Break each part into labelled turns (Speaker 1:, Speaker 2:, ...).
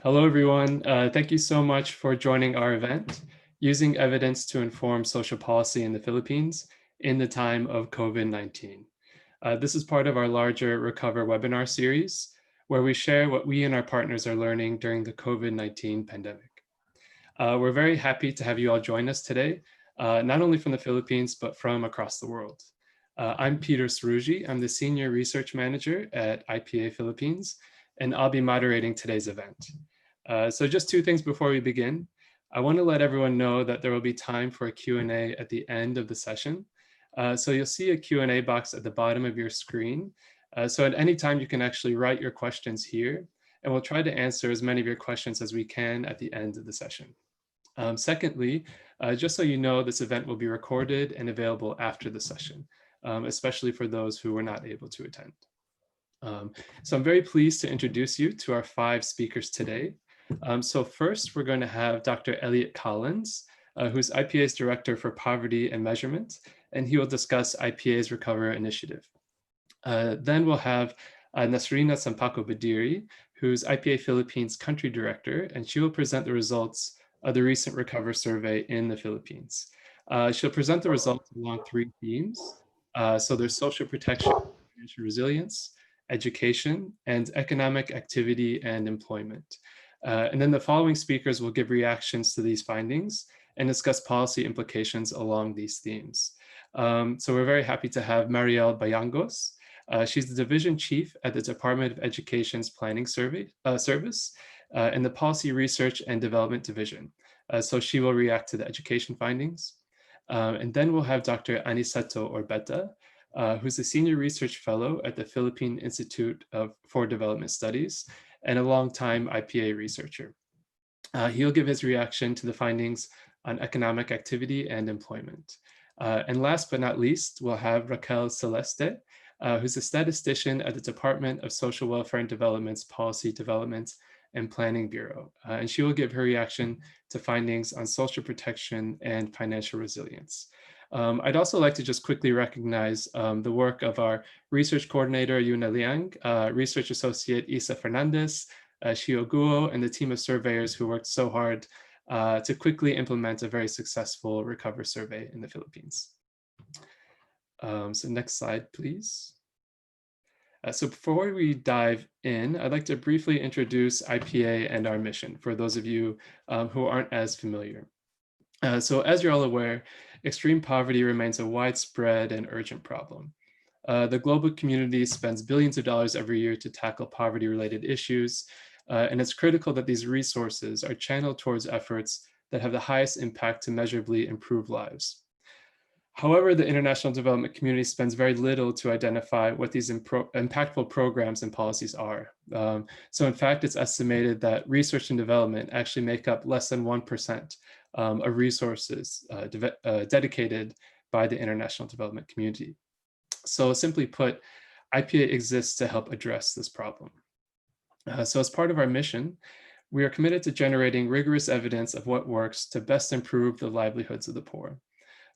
Speaker 1: Hello, everyone. Thank you so much for joining our event, Using Evidence to Inform Social Policy in the Philippines in the Time of COVID-19. This is part of our larger RECOVR webinar series, where we share what we and our partners are learning during the COVID-19 pandemic. We're very happy to have you all join us today, not only from the Philippines, but from across the world. I'm Peter Srouji. I'm the Senior Research Manager at IPA Philippines, and I'll be moderating today's event. So just two things before we begin. I want to let everyone know that there will be time for a Q&A at the end of the session. So you'll see a Q&A box at the bottom of your screen. So at any time you can actually write your questions here, and we'll try to answer as many of your questions as we can at the end of the session. Secondly, just so you know, this event will be recorded and available after the session, especially for those who were not able to attend. So I'm very pleased to introduce you to our 5 speakers today. So first, we're going to have Dr. Elliott Collins, who's IPA's Director for Poverty and Measurement, and he will discuss IPA's RECOVR initiative. Then we'll have Nassreena Sampaco-Baddiri, who's IPA Philippines Country Director, and she will present the results of the recent RECOVR survey in the Philippines. She'll present the results along 3 themes. So there's social protection, financial resilience, education, and economic activity and employment. And then the following speakers will give reactions to these findings and discuss policy implications along these themes. So we're very happy to have Mariel Bayangos. She's the Division Chief at the Department of Education's Planning Service in the Policy Research and Development Division. So she will react to the education findings. And then we'll have Dr. Aniceto Orbeta, who's a Senior Research Fellow at the Philippine Institute for Development Studies and a longtime IPA researcher. He'll give his reaction to the findings on economic activity and employment. And last but not least, we'll have Raquel Celeste, who's a statistician at the Department of Social Welfare and Development's Policy Development and Planning Bureau. And she will give her reaction to findings on social protection and financial resilience. I'd also like to just quickly recognize the work of our research coordinator, Yuna Liang, research associate, Isa Fernandez, Shio Guo, and the team of surveyors who worked so hard to quickly implement a very successful RECOVR survey in the Philippines. So next slide, please. So before we dive in, I'd like to briefly introduce IPA and our mission for those of you who aren't as familiar. So as you're all aware, extreme poverty remains a widespread and urgent problem. The global community spends billions of dollars every year to tackle poverty-related issues, and it's critical that these resources are channeled towards efforts that have the highest impact to measurably improve lives. However, the international development community spends very little to identify what these impactful programs and policies are. So in fact, it's estimated that research and development actually make up less than 1% of resources dedicated by the international development community. So simply put, IPA exists to help address this problem. So as part of our mission, we are committed to generating rigorous evidence of what works to best improve the livelihoods of the poor.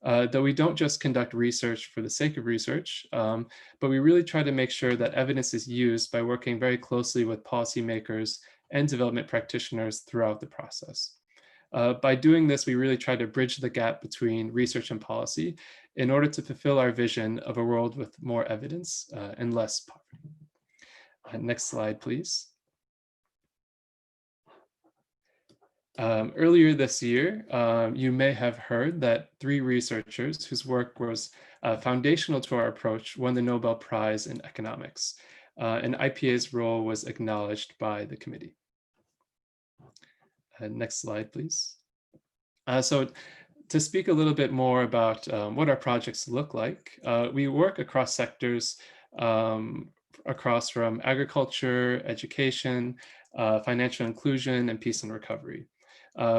Speaker 1: Though we don't just conduct research for the sake of research, but we really try to make sure that evidence is used by working very closely with policymakers and development practitioners throughout the process. By doing this, we really try to bridge the gap between research and policy in order to fulfill our vision of a world with more evidence and less poverty. Next slide, please. Earlier this year, you may have heard that 3 researchers whose work was foundational to our approach won the Nobel Prize in Economics, and IPA's role was acknowledged by the committee. Next slide, please. So to speak a little bit more about what our projects look like, we work across sectors, across from agriculture, education, financial inclusion, and peace and recovery.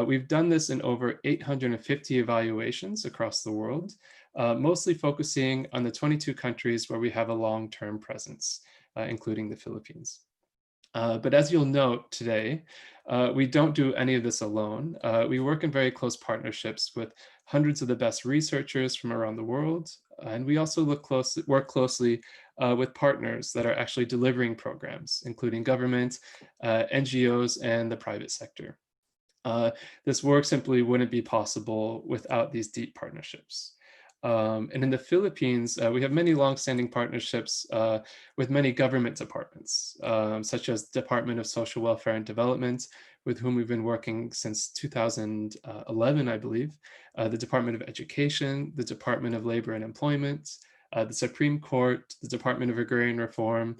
Speaker 1: We've done this in over 850 evaluations across the world, mostly focusing on the 22 countries where we have a long-term presence, including the Philippines. But as you'll note today, we don't do any of this alone. We work in very close partnerships with hundreds of the best researchers from around the world, And we also work closely with partners that are actually delivering programs, including government, NGOs, and the private sector. This work simply wouldn't be possible without these deep partnerships. And in the Philippines, we have many longstanding partnerships with many government departments, such as Department of Social Welfare and Development, with whom we've been working since 2011, I believe, the Department of Education, the Department of Labor and Employment, the Supreme Court, the Department of Agrarian Reform,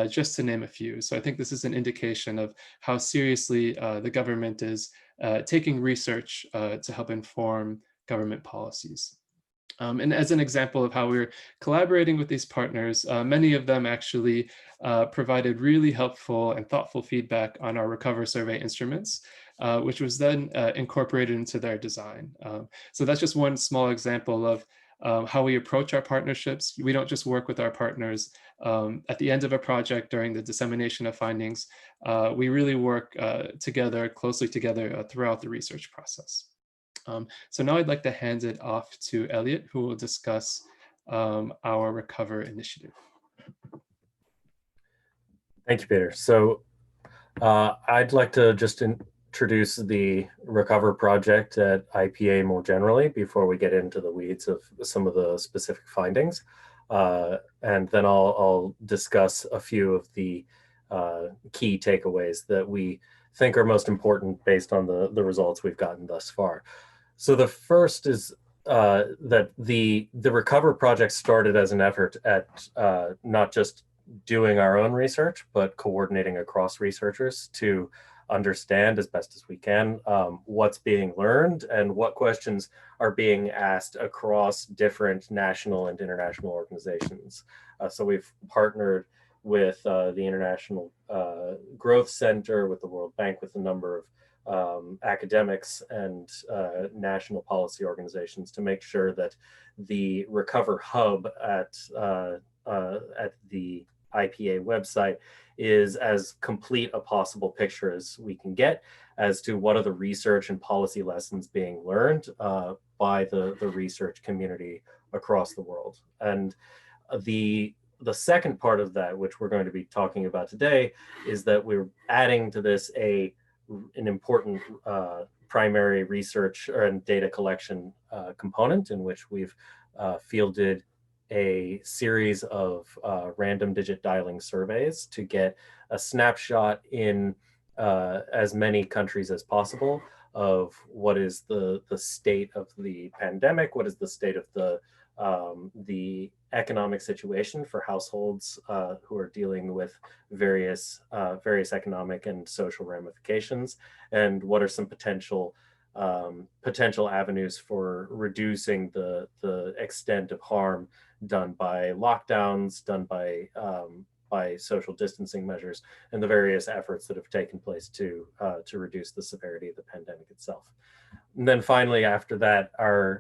Speaker 1: just to name a few. So I think this is an indication of how seriously the government is taking research to help inform government policies. And as an example of how we're collaborating with these partners, many of them actually provided really helpful and thoughtful feedback on our RECOVR survey instruments, which was then incorporated into their design. So that's just one small example of how we approach our partnerships. We don't just work with our partners at the end of a project during the dissemination of findings. We really work closely together throughout the research process. So now I'd like to hand it off to Elliott, who will discuss our RECOVR initiative.
Speaker 2: Thank you, Peter. So I'd like to just introduce the RECOVR project at IPA more generally before we get into the weeds of some of the specific findings. And then I'll discuss a few of the key takeaways that we think are most important based on the results we've gotten thus far. So the first is that the RECOVR project started as an effort at not just doing our own research, but coordinating across researchers to understand as best as we can what's being learned and what questions are being asked across different national and international organizations. So we've partnered with the International Growth Center, with the World Bank, with a number of academics and national policy organizations to make sure that the RECOVR hub at the IPA website is as complete a possible picture as we can get as to what are the research and policy lessons being learned by the research community across the world. And the second part of that, which we're going to be talking about today, is that we're adding to this an important primary research and data collection component in which we've fielded a series of random digit dialing surveys to get a snapshot in as many countries as possible of what is the state of the pandemic, what is the state of the economic situation for households who are dealing with various economic and social ramifications, and what are some potential avenues for reducing the extent of harm done by lockdowns, done by social distancing measures, and the various efforts that have taken place to reduce the severity of the pandemic itself. And then finally, after that,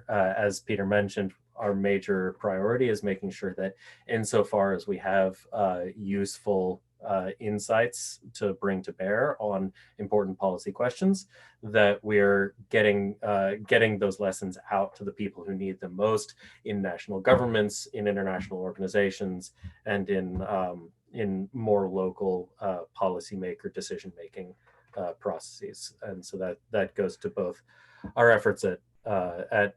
Speaker 2: as Peter mentioned, our major priority is making sure that insofar as we have useful insights to bring to bear on important policy questions, that we're getting those lessons out to the people who need them most in national governments, in international organizations, and in more local policymaker decision-making processes. And so that goes to both our efforts at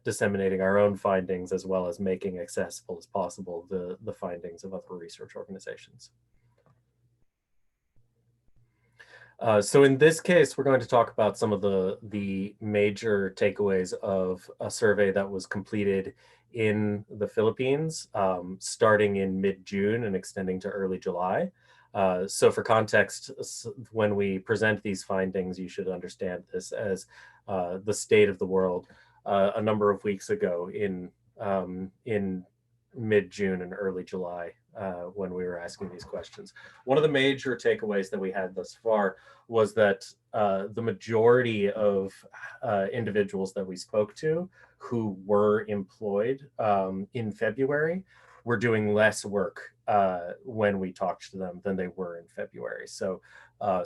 Speaker 2: disseminating our own findings, as well as making accessible as possible the findings of other research organizations. So in this case, we're going to talk about some of the major takeaways of a survey that was completed in the Philippines, starting in mid-June and extending to early July. So for context, when we present these findings, you should understand this as the state of the world a number of weeks ago in mid-June and early July when we were asking these questions. One of the major takeaways that we had thus far was that the majority of individuals that we spoke to who were employed in February were doing less work when we talked to them than they were in February. So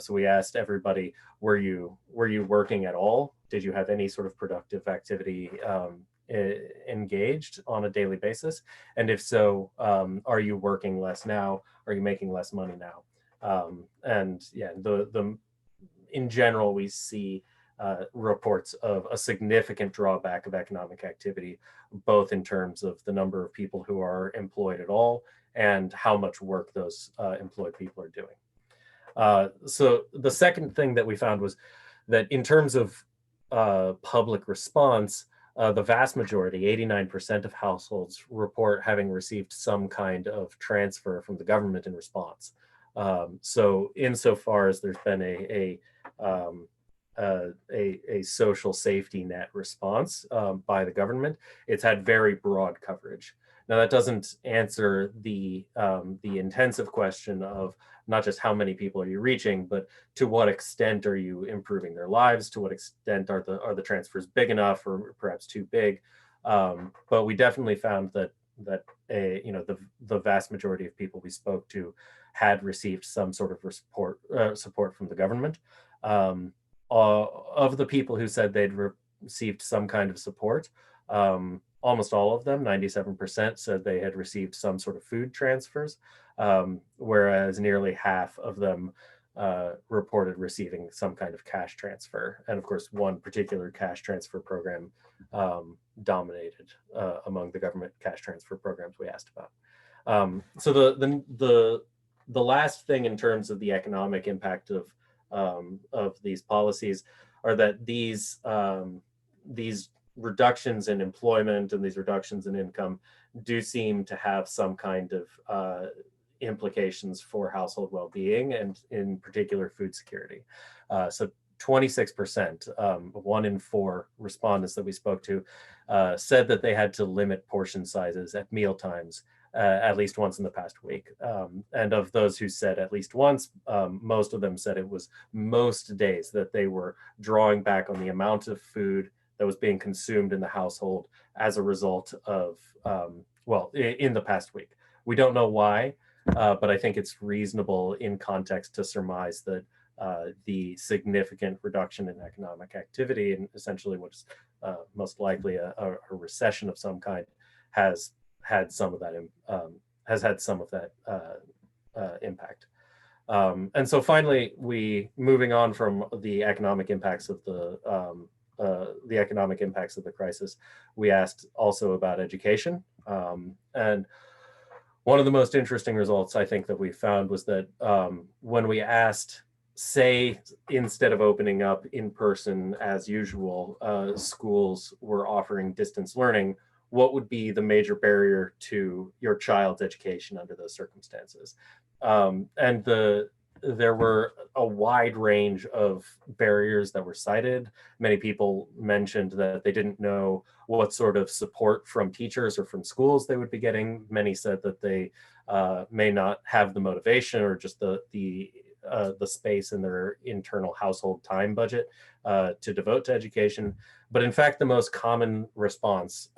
Speaker 2: we asked everybody, were you working at all? Did you have any sort of productive activity engaged on a daily basis? And if so, are you working less now? Are you making less money now? And yeah, in general, we see reports of a significant drawback of economic activity, both in terms of the number of people who are employed at all and how much work those employed people are doing. So the second thing that we found was that in terms of public response, the vast majority, 89% of households report having received some kind of transfer from the government in response. So insofar as there's been a social safety net response by the government, it's had very broad coverage. Now that doesn't answer the intensive question of not just how many people are you reaching, but to what extent are you improving their lives? To what extent are the transfers big enough, or perhaps too big? But we definitely found that the vast majority of people we spoke to had received some sort of support from the government. Of the people who said they'd received some kind of support, almost all of them, 97%, said they had received some sort of food transfers, whereas nearly half of them reported receiving some kind of cash transfer. And of course, one particular cash transfer program dominated among the government cash transfer programs we asked about. So the last thing in terms of the economic impact of these policies are that these reductions in employment and these reductions in income do seem to have some kind of implications for household well-being, and in particular food security. So 26%, 1 in 4 respondents that we spoke to, said that they had to limit portion sizes at meal times at least once in the past week. And of those who said at least once, most of them said it was most days that they were drawing back on the amount of food that was being consumed in the household as a result of, in the past week. We don't know why, but I think it's reasonable in context to surmise that the significant reduction in economic activity, and essentially what's most likely a recession of some kind, has had some of that impact. And so finally, moving on from the economic impacts of the crisis, we asked also about education. And one of the most interesting results I think that we found was that when we asked, say, instead of opening up in person as usual, schools were offering distance learning, what would be the major barrier to your child's education under those circumstances? And there were a wide range of barriers that were cited. Many people mentioned that they didn't know what sort of support from teachers or from schools they would be getting. Many said that they may not have the motivation or just the space in their internal household time budget to devote to education. But in fact, the most common response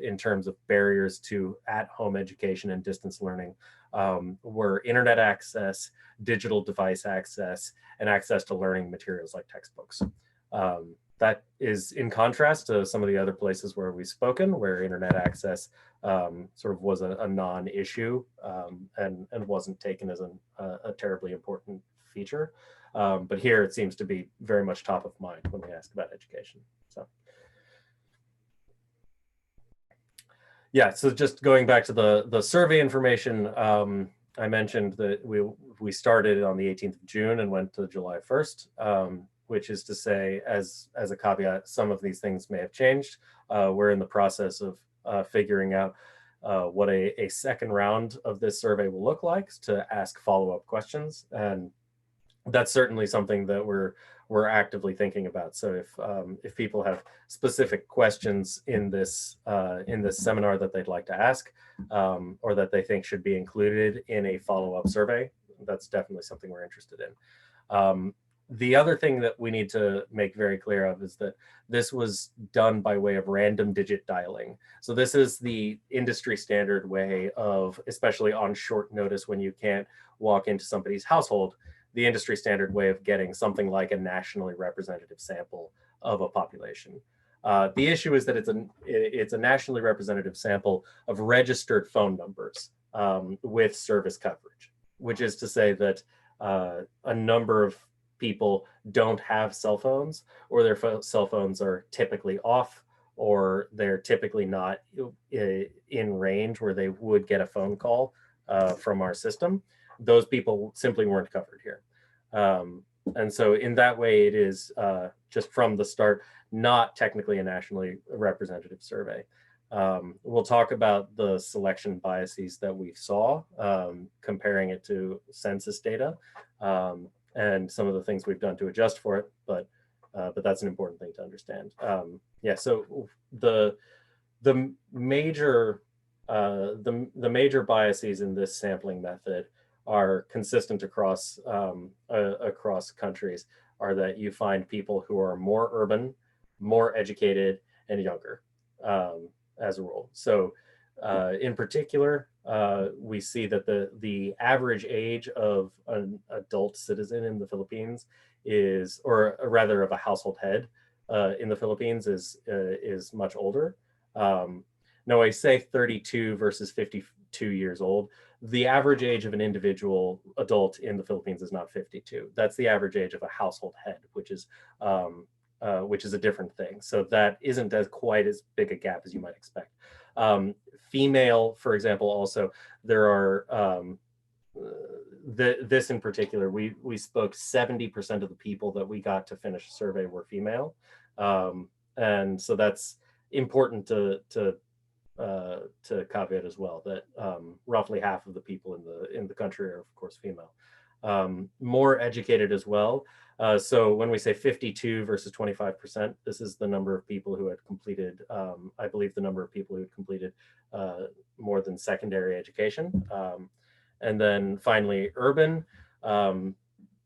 Speaker 2: in terms of barriers to at-home education and distance learning were internet access, digital device access, and access to learning materials like textbooks. That is in contrast to some of the other places where we've spoken, where internet access sort of was a non-issue and wasn't taken as a terribly important feature. But here it seems to be very much top of mind when we ask about education. So just going back to the survey information, I mentioned that we started on the 18th of June and went to July 1st, which is to say, as a caveat, some of these things may have changed. We're in the process of figuring out what a second round of this survey will look like to ask follow-up questions. And that's certainly something that we're actively thinking about. So if people have specific questions in this seminar that they'd like to ask, or that they think should be included in a follow-up survey, that's definitely something we're interested in. The other thing that we need to make very clear of is that this was done by way of random digit dialing. So this is the industry standard way of, especially on short notice when you can't walk into somebody's household, the industry standard way of getting something like a nationally representative sample of a population. The issue is that it's a nationally representative sample of registered phone numbers with service coverage, which is to say that a number of people don't have cell phones, or their cell phones are typically off, or they're typically not in range where they would get a phone call from our system. Those people simply weren't covered here. And so in that way, it is just from the start, not technically a nationally representative survey. We'll talk about the selection biases that we saw, comparing it to census data, and some of the things we've done to adjust for it, but that's an important thing to understand. Yeah, so the major biases in this sampling method are consistent across across countries, are that you find people who are more urban, more educated, and younger as a rule. So in particular, we see that the average age of an adult citizen in the Philippines is, or rather of a household head in the Philippines, is much older. Now I say 32 versus 52 years old. The average age of an individual adult in the Philippines is not 52. That's the average age of a household head, which is a different thing. So that isn't quite as big a gap as you might expect. Female, for example, also there are this in particular. We spoke 70% of the people that we got to finish the survey were female, and so that's important to caveat as well, that roughly half of the people in the country are of course female. More educated as well. So when we say 52 versus 25%, this is the number of people who had completed, I believe the number of people who had completed more than secondary education. And then finally, urban.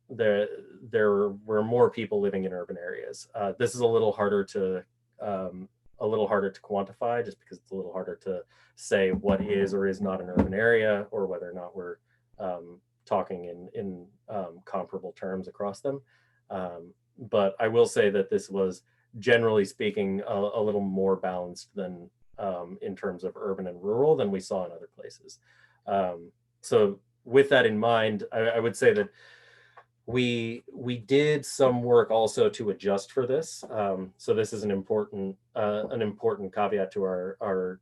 Speaker 2: There were more people living in urban areas. This is a little harder to quantify, just because it's a little harder to say what is or is not an urban area, or whether or not we're talking in comparable terms across them. But I will say that this was, generally speaking, a little more balanced than in terms of urban and rural than we saw in other places. So with that in mind, I would say that we did some work also to adjust for this. So this is an important caveat to our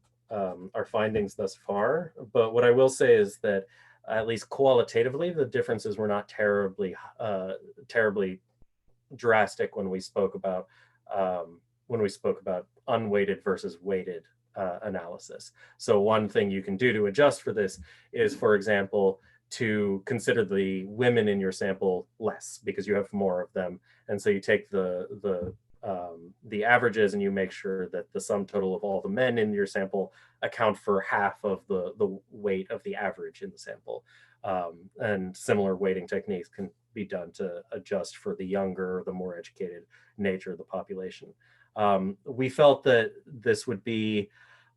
Speaker 2: findings thus far. But what I will say is that, at least qualitatively, the differences were not terribly drastic when we spoke about unweighted versus weighted analysis. So one thing you can do to adjust for this is, for example, to consider the women in your sample less, because you have more of them, and so you take the averages and you make sure that the sum total of all the men in your sample account for half of the weight of the average in the sample. And similar weighting techniques can be done to adjust for the younger, the more educated nature of the population. We felt that this would be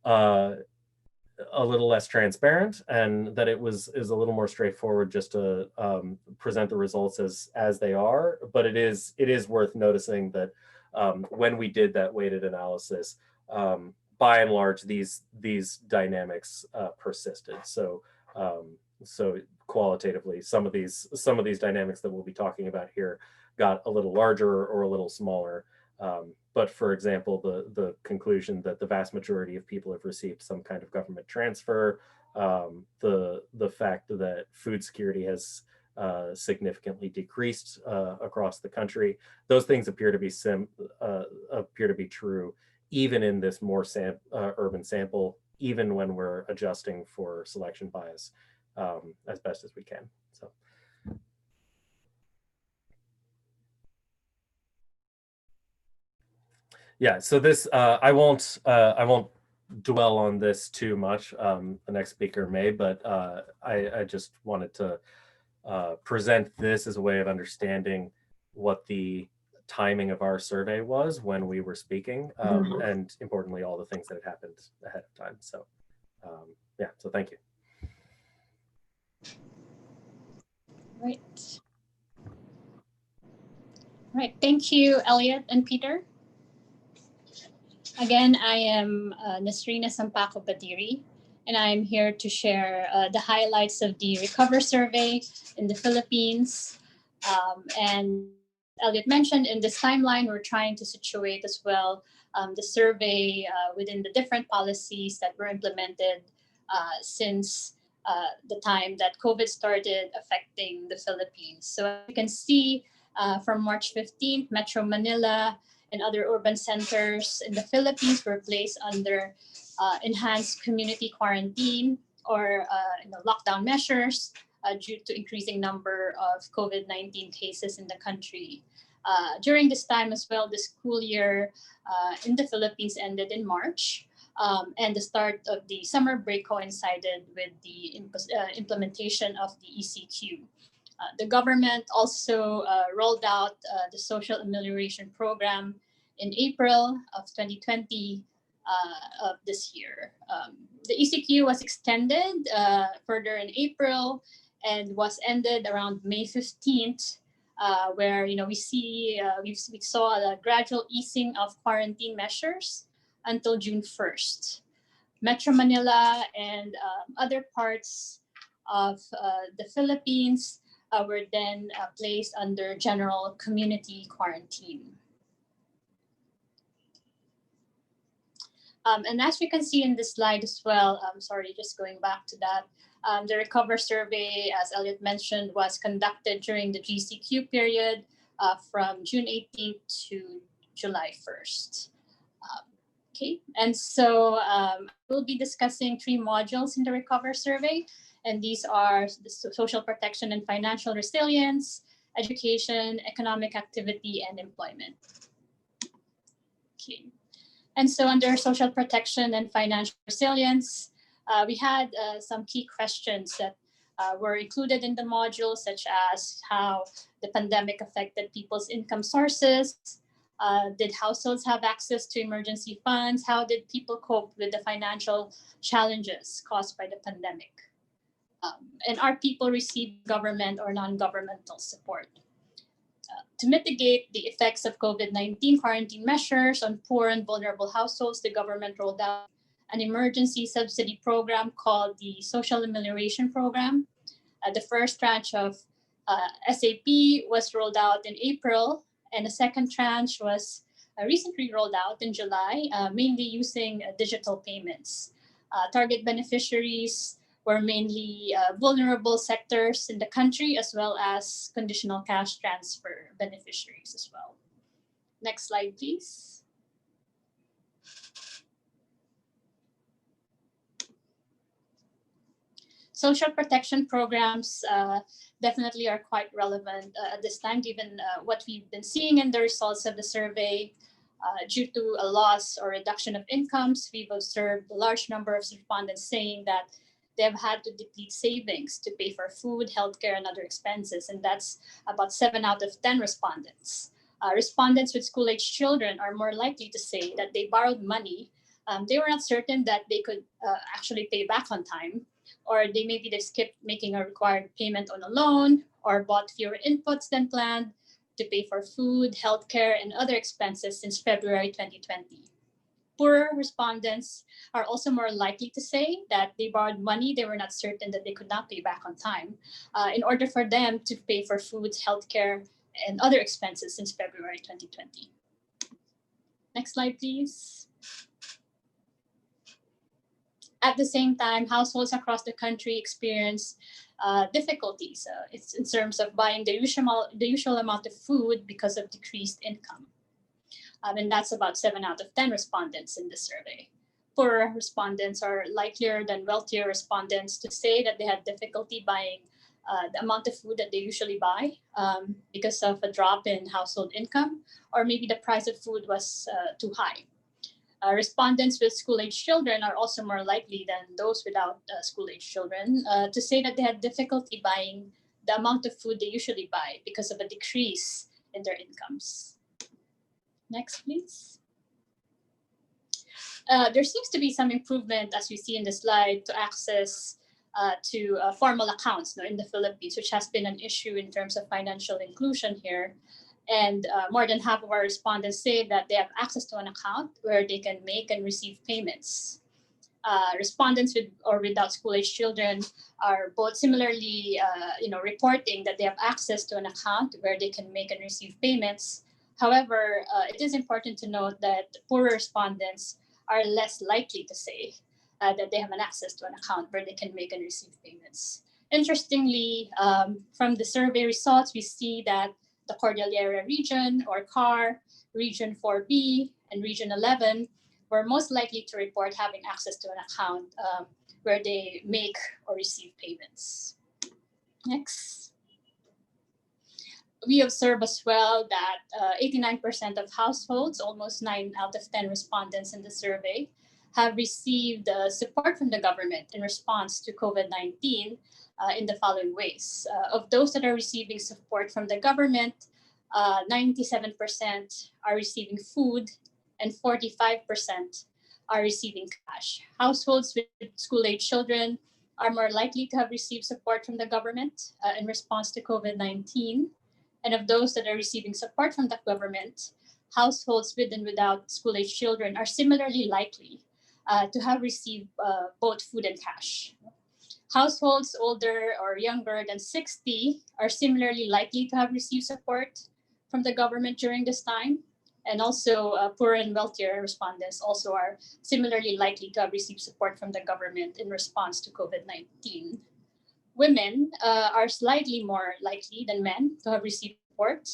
Speaker 2: a little less transparent, and that is a little more straightforward just to present the results as they are. But it is worth noticing that when we did that weighted analysis, by and large, these dynamics persisted. So qualitatively, some of these dynamics that we'll be talking about here got a little larger or a little smaller. But for example, the conclusion that the vast majority of people have received some kind of government transfer, the fact that food security has significantly decreased across the country, those things appear to be true even in this more urban sample, even when we're adjusting for selection bias as best as we can. So. Yeah, so this, I won't dwell on this too much. The next speaker may, but I just wanted to present this as a way of understanding what the timing of our survey was when we were speaking, and importantly, all the things that had happened ahead of time. So yeah, so thank you.
Speaker 3: Right. Right, thank you, Elliott and Peter. Again, I am Nassreena Sampaco-Baddiri, and I'm here to share the highlights of the RECOVR survey in the Philippines. And as Elliott mentioned, in this timeline, we're trying to situate as well the survey within the different policies that were implemented since the time that COVID started affecting the Philippines. So as you can see, from March 15th, Metro Manila and other urban centers in the Philippines were placed under enhanced community quarantine or lockdown measures due to increasing number of COVID-19 cases in the country. During this time as well, the school year in the Philippines ended in March. And the start of the summer break coincided with the implementation of the ECQ. The government also rolled out the Social Amelioration Program in April of 2020 of this year. The ECQ was extended further in April and was ended around May 15th, where we saw a gradual easing of quarantine measures until June 1st. Metro Manila and other parts of the Philippines were then placed under general community quarantine. And as we can see in this slide as well, sorry, just going back to that, the RECOVR survey, as Elliott mentioned, was conducted during the GCQ period from June 18th to July 1st. Okay, and so we'll be discussing 3 modules in the RECOVR survey, and these are the social protection and financial resilience, education, economic activity, and employment. Okay, and so under social protection and financial resilience, we had some key questions that were included in the module, such as how the pandemic affected people's income sources. Did households have access to emergency funds? How did people cope with the financial challenges caused by the pandemic? And are people receiving government or non-governmental support? To mitigate the effects of COVID-19 quarantine measures on poor and vulnerable households, the government rolled out an emergency subsidy program called the Social Amelioration Program. The first tranche of SAP was rolled out in April, and the second tranche was recently rolled out in July, mainly using digital payments. Target beneficiaries were mainly vulnerable sectors in the country, as well as conditional cash transfer beneficiaries as well. Next slide, please. Social protection programs definitely are quite relevant at this time, given what we've been seeing in the results of the survey. Due to a loss or reduction of incomes, we've observed a large number of respondents saying that they've had to deplete savings to pay for food, healthcare, and other expenses, and that's about 7 out of 10 respondents. Respondents with school-age children are more likely to say that they borrowed money. They were not certain that they could actually pay back on time, or they skipped making a required payment on a loan, or bought fewer inputs than planned to pay for food, healthcare, and other expenses since February 2020. Poorer respondents are also more likely to say that they borrowed money they were not certain that they could not pay back on time in order for them to pay for food, healthcare, and other expenses since February 2020. Next slide, please. At the same time, households across the country experience difficulties in terms of buying the usual amount of food because of decreased income. And that's about 7 out of 10 respondents in this survey. Poorer respondents are likelier than wealthier respondents to say that they had difficulty buying the amount of food that they usually buy because of a drop in household income, or maybe the price of food was too high. Respondents with school-age children are also more likely than those without school-age children to say that they had difficulty buying the amount of food they usually buy because of a decrease in their incomes. Next, please. There seems to be some improvement, as we see in the slide, to access to formal accounts in the Philippines, which has been an issue in terms of financial inclusion here. And more than half of our respondents say that they have access to an account where they can make and receive payments. Respondents with or without school-age children are both similarly, reporting that they have access to an account where they can make and receive payments. However, it is important to note that poorer respondents are less likely to say that they have an access to an account where they can make and receive payments. Interestingly, from the survey results, we see that the Cordillera region or CAR, region 4B, and region 11 were most likely to report having access to an account where they make or receive payments. Next. We observe as well that 89% of households, almost 9 out of 10 respondents in the survey, have received support from the government in response to COVID-19 in the following ways. Of those that are receiving support from the government, 97% are receiving food and 45% are receiving cash. Households with school-age children are more likely to have received support from the government in response to COVID-19. And of those that are receiving support from the government, households with and without school-age children are similarly likely to have received both food and cash. Households older or younger than 60 are similarly likely to have received support from the government during this time. And also poorer and wealthier respondents also are similarly likely to have received support from the government in response to COVID-19. Women are slightly more likely than men to have received support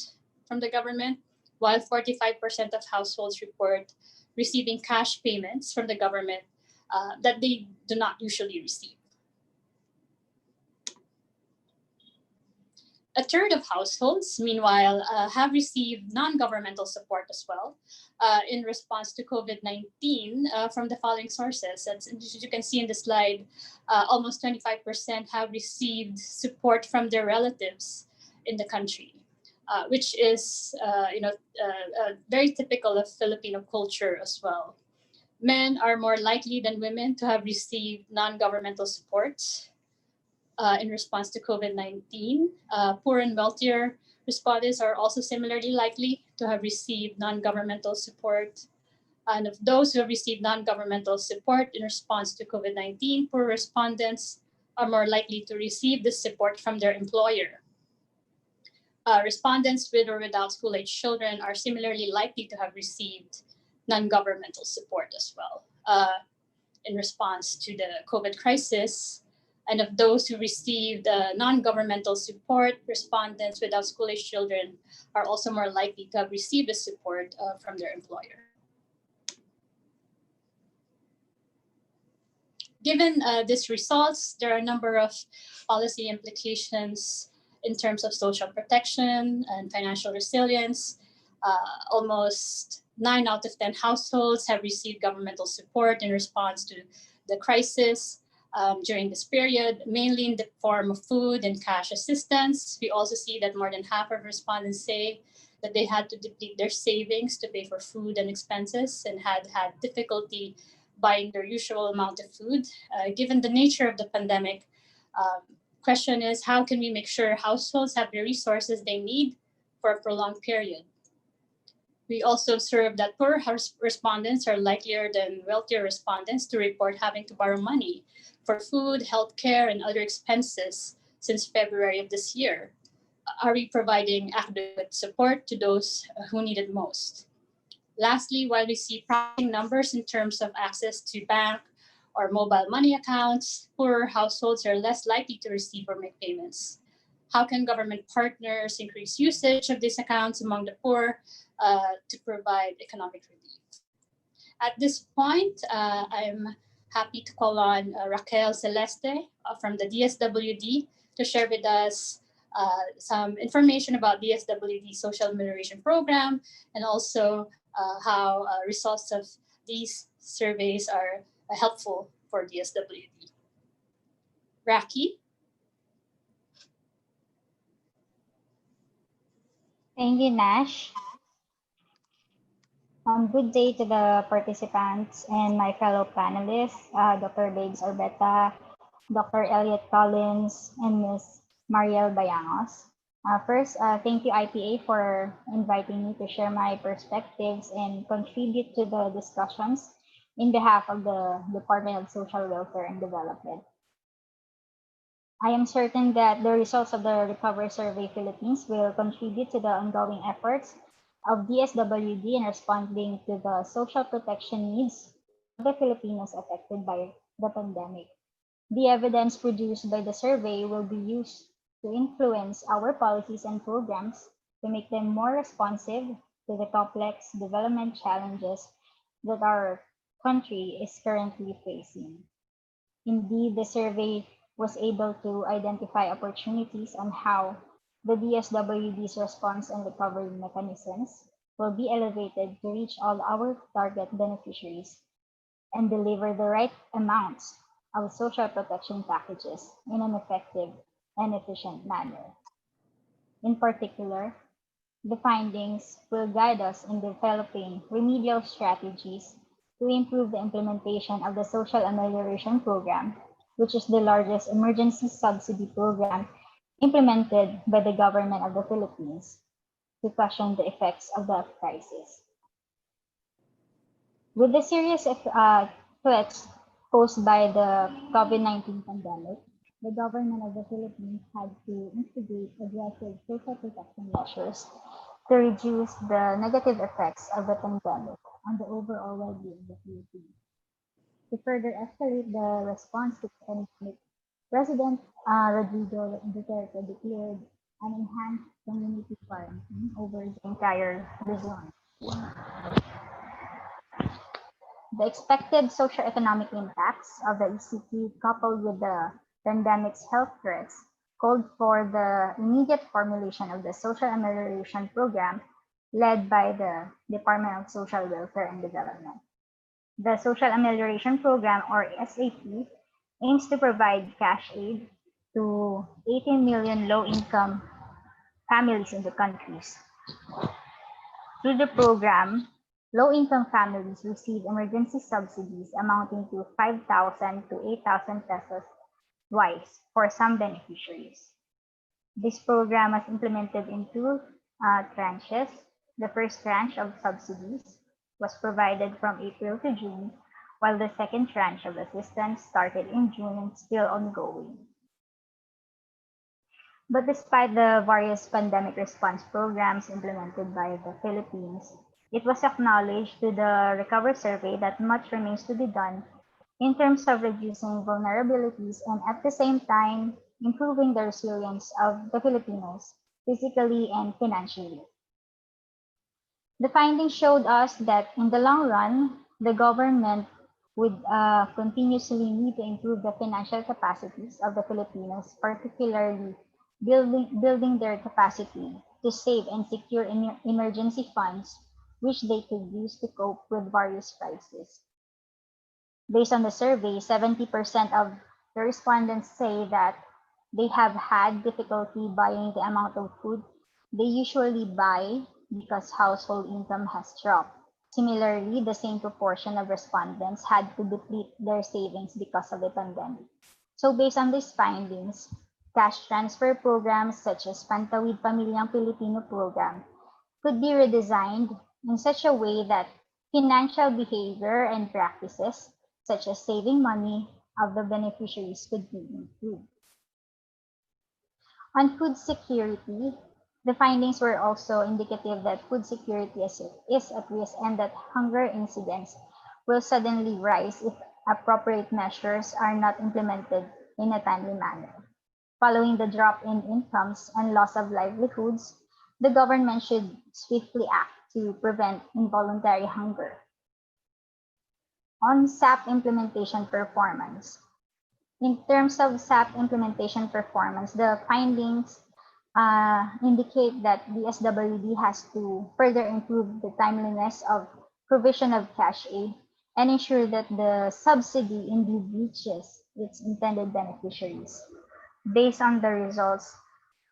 Speaker 3: from the government, while 45% of households report receiving cash payments from the government that they do not usually receive. A third of households, meanwhile, have received non-governmental support as well in response to COVID-19 from the following sources. As you can see in the slide, almost 25% have received support from their relatives in the country, which is very typical of Filipino culture as well. Men are more likely than women to have received non-governmental support in response to COVID-19. Poor and wealthier respondents are also similarly likely to have received non-governmental support. And of those who have received non-governmental support in response to COVID-19, poor respondents are more likely to receive this support from their employer. Respondents with or without school-age children are similarly likely to have received non-governmental support as well in response to the COVID crisis. And of those who received non-governmental support, respondents without school-age children are also more likely to have received the support from their employer. Given these results, there are a number of policy implications in terms of social protection and financial resilience. Almost 9 out of 10 households have received governmental support in response to the crisis. During this period, mainly in the form of food and cash assistance. We also see that more than half of respondents say that they had to deplete their savings to pay for food and expenses and had difficulty buying their usual amount of food. Given the nature of the pandemic, question is, how can we make sure households have the resources they need for a prolonged period? We also observe that poor respondents are likelier than wealthier respondents to report having to borrow money for food, healthcare, and other expenses since February of this year. Are we providing adequate support to those who need it most? Lastly, while we see promising numbers in terms of access to bank or mobile money accounts, poorer households are less likely to receive or make payments. How can government partners increase usage of these accounts among the poor to provide economic relief? At this point, I'm happy to call on Raquel Celeste from the DSWD to share with us some information about DSWD Social Amelioration Program and also how results of these surveys are helpful for DSWD. Raki?
Speaker 4: Thank you, Nash. Good day to the participants and my fellow panelists, Dr. Orbeta, Dr. Elliott Collins, and Ms. Mariel Bayangos. First, thank you IPA for inviting me to share my perspectives and contribute to the discussions in behalf of the Department of Social Welfare and Development. I am certain that the results of the RECOVR Survey Philippines will contribute to the ongoing efforts of DSWD in responding to the social protection needs of the Filipinos affected by the pandemic. The evidence produced by the survey will be used to influence our policies and programs to make them more responsive to the complex development challenges that our country is currently facing. Indeed, the survey was able to identify opportunities on how the DSWD's response and recovery mechanisms will be elevated to reach all our target beneficiaries and deliver the right amounts of social protection packages in an effective and efficient manner. In particular, the findings will guide us in developing remedial strategies to improve the implementation of the Social Amelioration Program, which is the largest emergency subsidy program implemented by the government of the Philippines to cushion the effects of the crisis. With the serious threats posed by the COVID-19 pandemic, the government of the Philippines had to instigate aggressive social protection measures to reduce the negative effects of the pandemic on the overall well-being of the Philippines. To further escalate the response to the pandemic, President Rodrigo Duterte declared an enhanced community quarantine over the entire Luzon. The expected socioeconomic impacts of the ECP, coupled with the pandemic's health threats, called for the immediate formulation of the Social Amelioration Program led by the Department of Social Welfare and Development. The Social Amelioration Program, or SAP, aims to provide cash aid to 18 million low-income families in the countries. Through the program, low-income families receive emergency subsidies amounting to 5,000 to 8,000 pesos twice for some beneficiaries. This program was implemented in two tranches. The first tranche of subsidies was provided from April to June, while the second tranche of assistance started in June and still ongoing. But despite the various pandemic response programs implemented by the Philippines, it was acknowledged to the RECOVR survey that much remains to be done in terms of reducing vulnerabilities and at the same time improving the resilience of the Filipinos physically and financially. The findings showed us that in the long run, the government would continuously need to improve the financial capacities of the Filipinos, particularly building their capacity to save and secure emergency funds, which they could use to cope with various crises. Based on the survey, 70% of the respondents say that they have had difficulty buying the amount of food they usually buy because household income has dropped. Similarly, the same proportion of respondents had to deplete their savings because of the pandemic. So based on these findings, cash transfer programs such as Pantawid Pamilyang Pilipino program could be redesigned in such a way that financial behavior and practices such as saving money of the beneficiaries could be improved. On food security, the findings were also indicative that food security is at risk and that hunger incidents will suddenly rise if appropriate measures are not implemented in a timely manner. Following the drop in incomes and loss of livelihoods, the government should swiftly act to prevent involuntary hunger. On SAP implementation performance. In terms of SAP implementation performance, the findings indicate that the SWD has to further improve the timeliness of provision of cash aid and ensure that the subsidy indeed reaches its intended beneficiaries. Based on the results,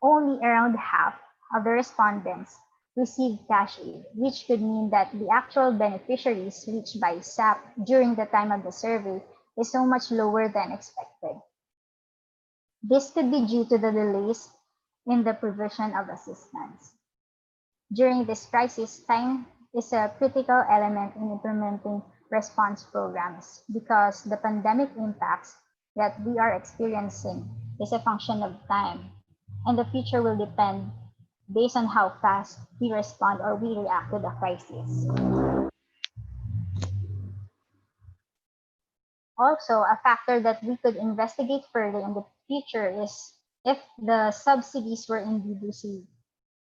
Speaker 4: only around half of the respondents received cash aid, which could mean that the actual beneficiaries reached by SAP during the time of the survey is so much lower than expected. This could be due to the delays in the provision of assistance. During this crisis, time is a critical element in implementing response programs because the pandemic impacts that we are experiencing is a function of time, and the future will depend based on how fast we respond or we react to the crisis. Also, a factor that we could investigate further in the future is if the subsidies were indeed received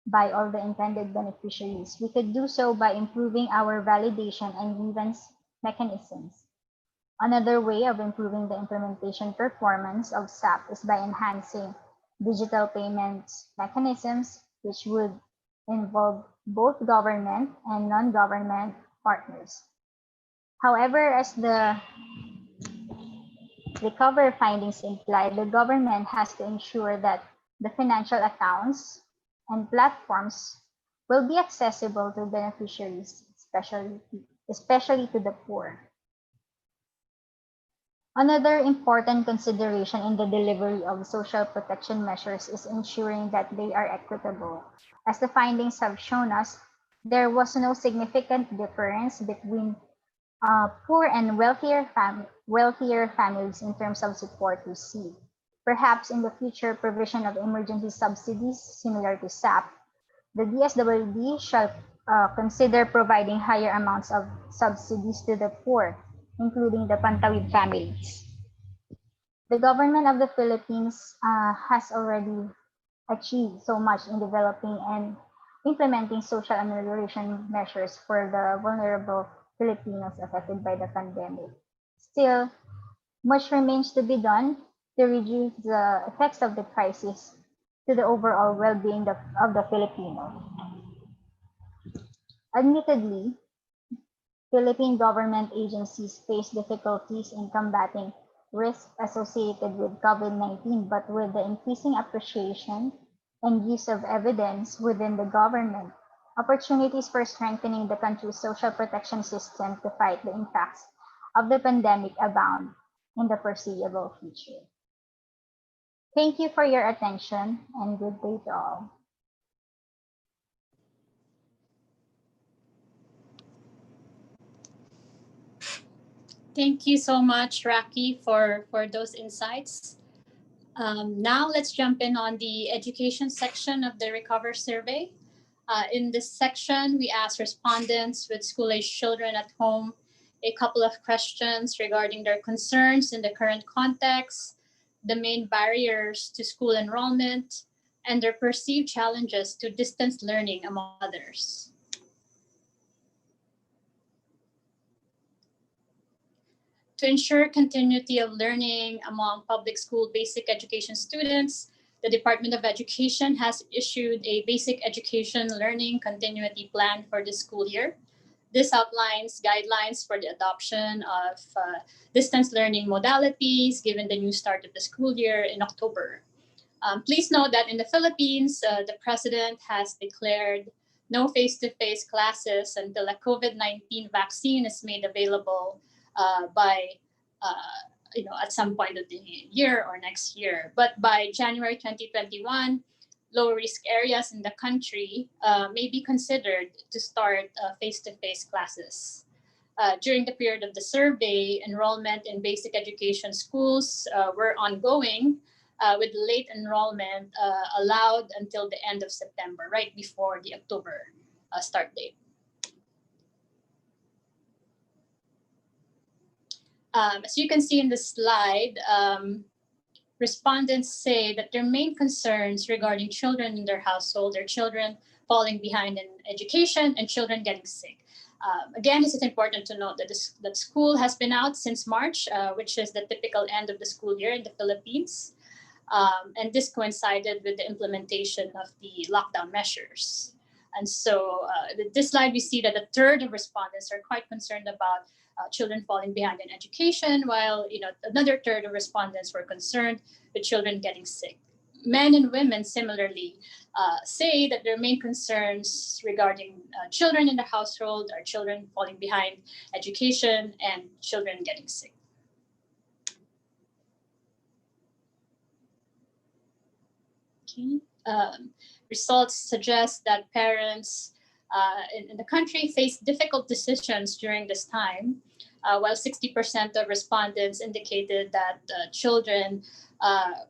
Speaker 4: by all the intended beneficiaries. We could do so by improving our validation and grievance mechanisms. Another way of improving the implementation performance of SAP is by enhancing digital payments mechanisms, which would involve both government and non-government partners. However, as the RECOVR findings imply, the government has to ensure that the financial accounts and platforms will be accessible to beneficiaries, especially to the poor. Another important consideration in the delivery of social protection measures is ensuring that they are equitable. As the findings have shown us, there was no significant difference between poor and wealthier families in terms of support received. Perhaps in the future, provision of emergency subsidies similar to SAP, the DSWD shall consider providing higher amounts of subsidies to the poor, including the Pantawid families. The government of the Philippines has already achieved so much in developing and implementing social amelioration measures for the vulnerable Filipinos affected by the pandemic. Still, much remains to be done to reduce the effects of the crisis to the overall well-being of the Filipinos. Admittedly, Philippine government agencies face difficulties in combating risks associated with COVID-19, but with the increasing appreciation and use of evidence within the government, opportunities for strengthening the country's social protection system to fight the impacts of the pandemic abound in the foreseeable future. Thank you for your attention and good day to all.
Speaker 3: Thank you so much, Raki, for those insights. Now let's jump in on the education section of the RECOVR survey. In this section, we ask respondents with school-age children at home a couple of questions regarding their concerns in the current context, the main barriers to school enrollment, and their perceived challenges to distance learning, among others. To ensure continuity of learning among public school basic education students, the Department of Education has issued a basic education learning continuity plan for this school year. This outlines guidelines for the adoption of distance learning modalities given the new start of the school year in October. Please note that in the Philippines, the President has declared no face-to-face classes until a COVID-19 vaccine is made available by at some point of the year or next year. But by January 2021, low-risk areas in the country may be considered to start face-to-face classes. During the period of the survey, enrollment in basic education schools were ongoing, with late enrollment allowed until the end of September, right before the October start date. As you can see in the slide, respondents say that their main concerns regarding children in their household are children falling behind in education and children getting sick. Again, it is important to note that that school has been out since March, which is the typical end of the school year in the Philippines. And this coincided with the implementation of the lockdown measures. And so with this slide, we see that a third of respondents are quite concerned about children falling behind in education, while another third of respondents were concerned with children getting sick. Men and women similarly say that their main concerns regarding children in the household are children falling behind education and children getting sick. Okay. results suggest that parents in the country face difficult decisions during this time, while 60% of respondents indicated that children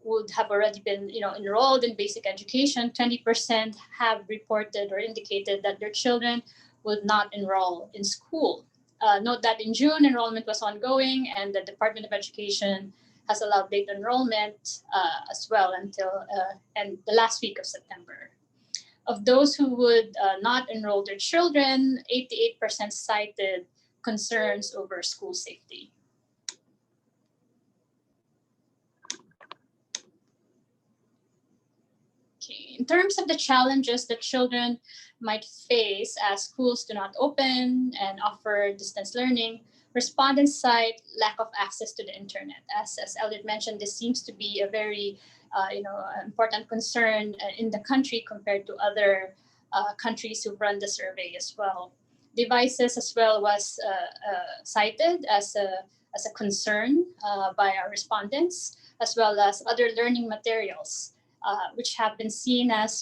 Speaker 3: would have already been enrolled in basic education. 20% have reported or indicated that their children would not enroll in school. Note that in June, enrollment was ongoing, and the Department of Education has allowed late enrollment as well until and the last week of September. Of those who would not enroll their children, 88% cited concerns over school safety. Okay. In terms of the challenges that children might face as schools do not open and offer distance learning, respondents cite lack of access to the internet. As Elliott mentioned, this seems to be a very important concern in the country compared to other countries who run the survey as well. Devices as well was cited as a concern by our respondents, as well as other learning materials, which have been seen as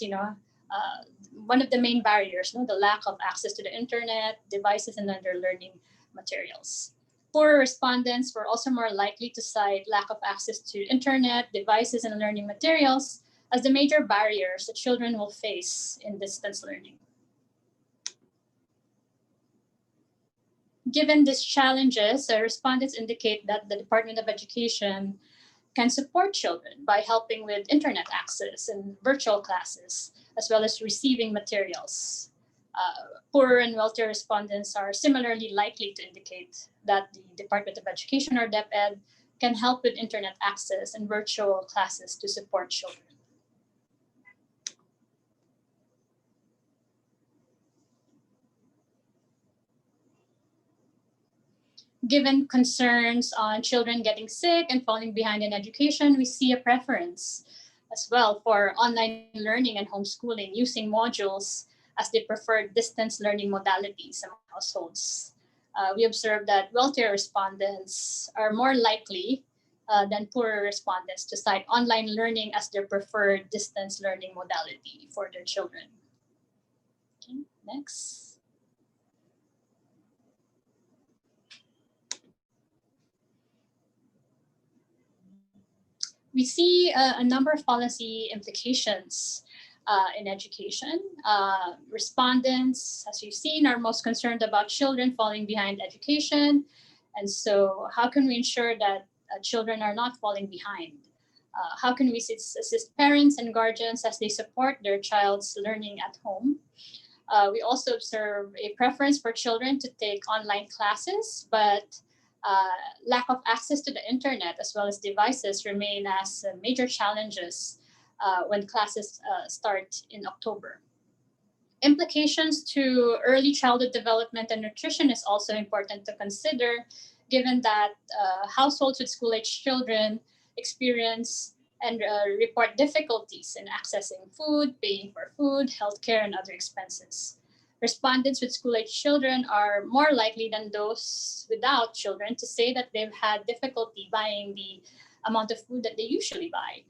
Speaker 3: one of the main barriers, the lack of access to the internet, devices, and other learning materials. Poorer respondents were also more likely to cite lack of access to internet, devices, and learning materials as the major barriers that children will face in distance learning. Given these challenges, respondents indicate that the Department of Education can support children by helping with internet access and virtual classes, as well as receiving materials. Poorer and wealthier respondents are similarly likely to indicate that the Department of Education or DepEd can help with internet access and virtual classes to support children. Given concerns on children getting sick and falling behind in education, we see a preference as well for online learning and homeschooling using modules as the preferred distance learning modalities among households. We observed that wealthier respondents are more likely than poorer respondents to cite online learning as their preferred distance learning modality for their children. Okay, next. We see a number of policy implications in education. Respondents, as you've seen, are most concerned about children falling behind education. And so how can we ensure that children are not falling behind? How can we assist parents and guardians as they support their child's learning at home? We also observe a preference for children to take online classes, but lack of access to the internet as well as devices remain as major challenges when classes start in October. Implications to early childhood development and nutrition is also important to consider, given that households with school-age children experience and report difficulties in accessing food, paying for food, healthcare, and other expenses. Respondents with school-age children are more likely than those without children to say that they've had difficulty buying the amount of food that they usually buy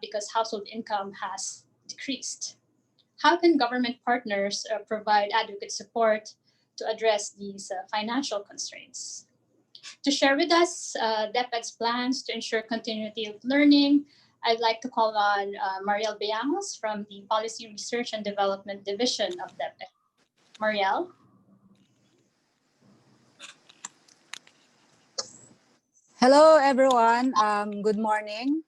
Speaker 3: because household income has decreased. How can government partners provide adequate support to address these financial constraints? To share with us DepEd's plans to ensure continuity of learning, I'd like to call on Mariel Bayangos from the Policy Research and Development Division of DepEd. Mariel?
Speaker 5: Hello, everyone. Good morning.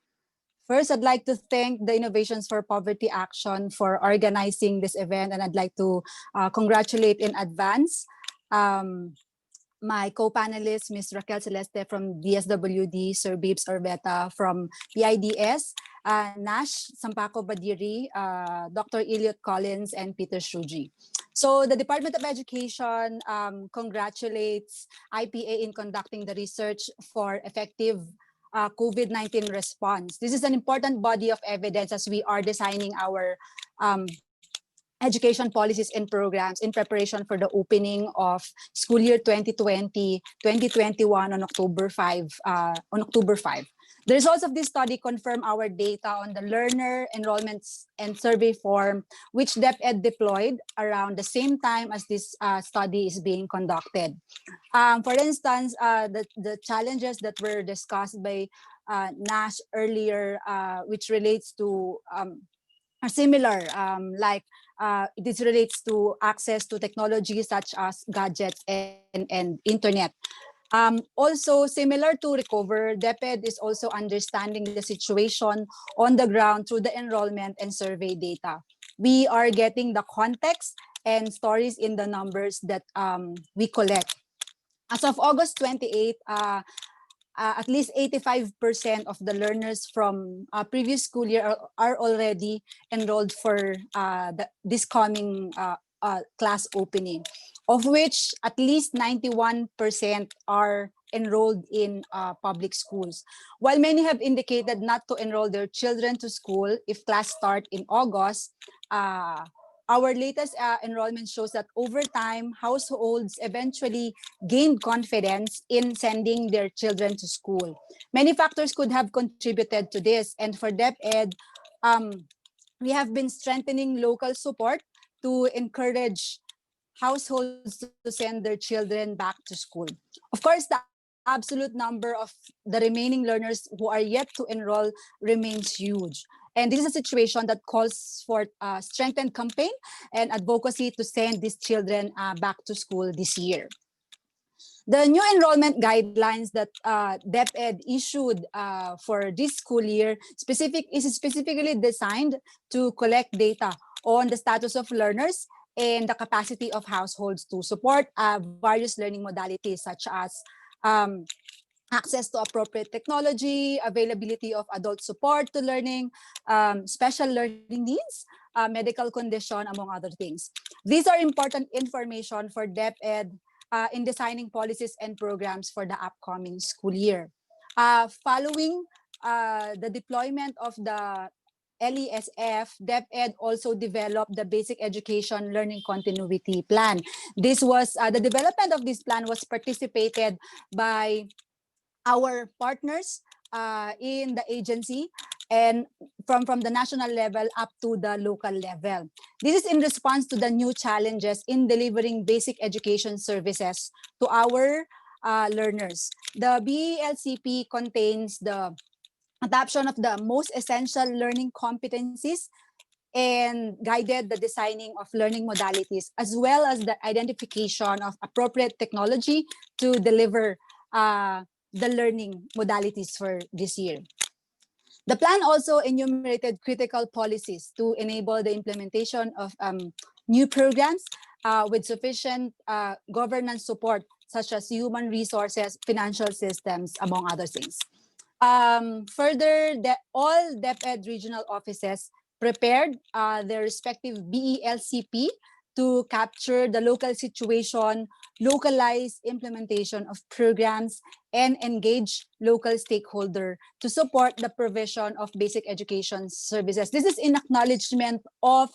Speaker 5: First, I'd like to thank the Innovations for Poverty Action for organizing this event, and I'd like to congratulate in advance my co-panelists, Ms. Raquel Celeste from DSWD, Sir Babes Orbeta from PIDS, Nash, Sampaco-Baddiri, Dr. Elliott Collins, and Peter Srouji. So the Department of Education congratulates IPA in conducting the research for effective COVID-19 response. This is an important body of evidence as we are designing our education policies and programs in preparation for the opening of school year 2020-2021 on October 5. The results of this study confirm our data on the learner enrollments and survey form, which DepEd deployed around the same time as this study is being conducted. For instance, the challenges that were discussed by Nash earlier, which relates to are similar, like this relates to access to technology such as gadgets and internet. Also similar to RECOVR, DepEd is also understanding the situation on the ground through the enrollment and survey data. We are getting the context and stories in the numbers that we collect. As of August 28, at least 85% of the learners from previous school year are already enrolled for this coming class opening, of which at least 91% are enrolled in public schools. While many have indicated not to enroll their children to school if class start in August, our latest enrollment shows that over time, households eventually gained confidence in sending their children to school. Many factors could have contributed to this, and for DepEd, we have been strengthening local support to encourage households to send their children back to school. Of course, the absolute number of the remaining learners who are yet to enroll remains huge. And this is a situation that calls for a strengthened campaign and advocacy to send these children back to school this year. The new enrollment guidelines that DepEd issued for this school year is specifically designed to collect data on the status of learners and the capacity of households to support various learning modalities such as access to appropriate technology, availability of adult support to learning, special learning needs, medical condition, among other things. These are important information for DepEd in designing policies and programs for the upcoming school year. Following the deployment of the LESF, DepEd also developed the Basic Education Learning Continuity Plan. This was the development of this plan was participated by our partners in the agency and from the national level up to the local level. This is in response to the new challenges in delivering basic education services to our learners. The BELCP contains the adoption of the most essential learning competencies and guided the designing of learning modalities, as well as the identification of appropriate technology to deliver the learning modalities for this year. The plan also enumerated critical policies to enable the implementation of new programs with sufficient governance support, such as human resources, financial systems, among other things. Further, all DepEd regional offices prepared their respective BELCP to capture the local situation, localize implementation of programs, and engage local stakeholders to support the provision of basic education services. This is in acknowledgement of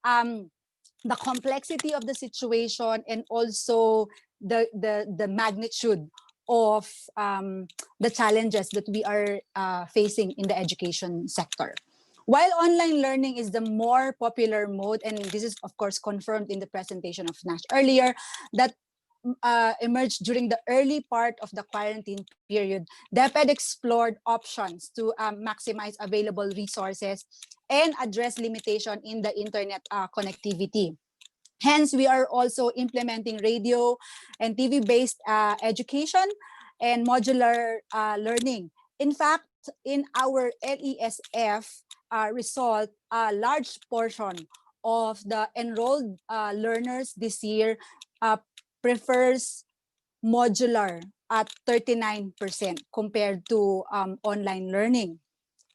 Speaker 5: the complexity of the situation and also the magnitude of the challenges that we are facing in the education sector. While online learning is the more popular mode, and this is of course confirmed in the presentation of Nash earlier, that emerged during the early part of the quarantine period, DepEd explored options to maximize available resources and address limitation in the internet connectivity. Hence, we are also implementing radio and TV-based education and modular learning. In fact, in our LESF result, a large portion of the enrolled learners this year prefers modular at 39% compared to online learning.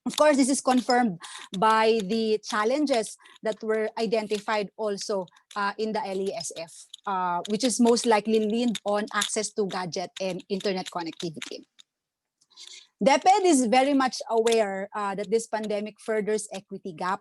Speaker 5: Of course, this is confirmed by the challenges that were identified also in the LESF, which is most likely leaned on access to gadget and internet connectivity. DepEd is very much aware that this pandemic furthers equity gap.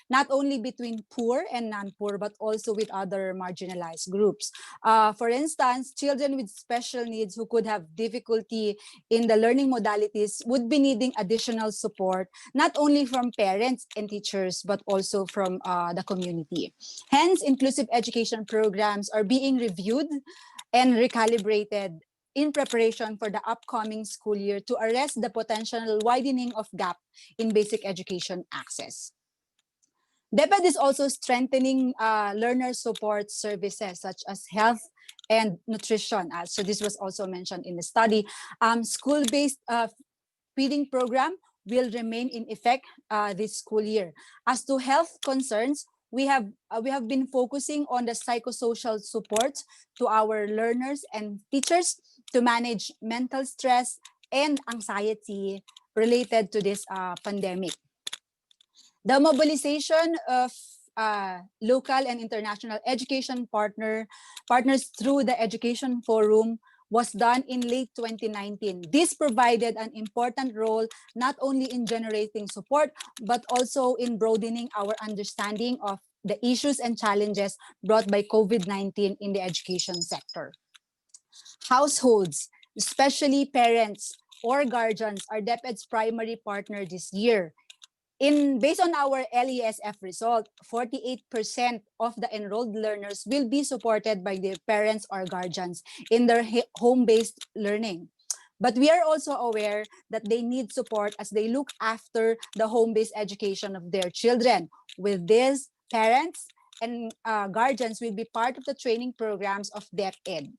Speaker 5: not only between poor and non-poor, but also with other marginalized groups. For instance, children with special needs who could have difficulty in the learning modalities would be needing additional support, not only from parents and teachers, but also from the community. Hence, inclusive education programs are being reviewed and recalibrated in preparation for the upcoming school year to arrest the potential widening of gap in basic education access. DepEd is also strengthening learner support services such as health and nutrition. So this was also mentioned in the study. School-based feeding program will remain in effect this school year. As to health concerns, we have been focusing on the psychosocial support to our learners and teachers to manage mental stress and anxiety related to this pandemic. The mobilization of local and international education partners through the Education Forum was done in late 2019. This provided an important role not only in generating support, but also in broadening our understanding of the issues and challenges brought by COVID-19 in the education sector. Households, especially parents or guardians, are DepEd's primary partner this year. Based on our LESF result, 48% of the enrolled learners will be supported by their parents or guardians in their home-based learning. But we are also aware that they need support as they look after the home-based education of their children. With this, parents and guardians will be part of the training programs of DepEd.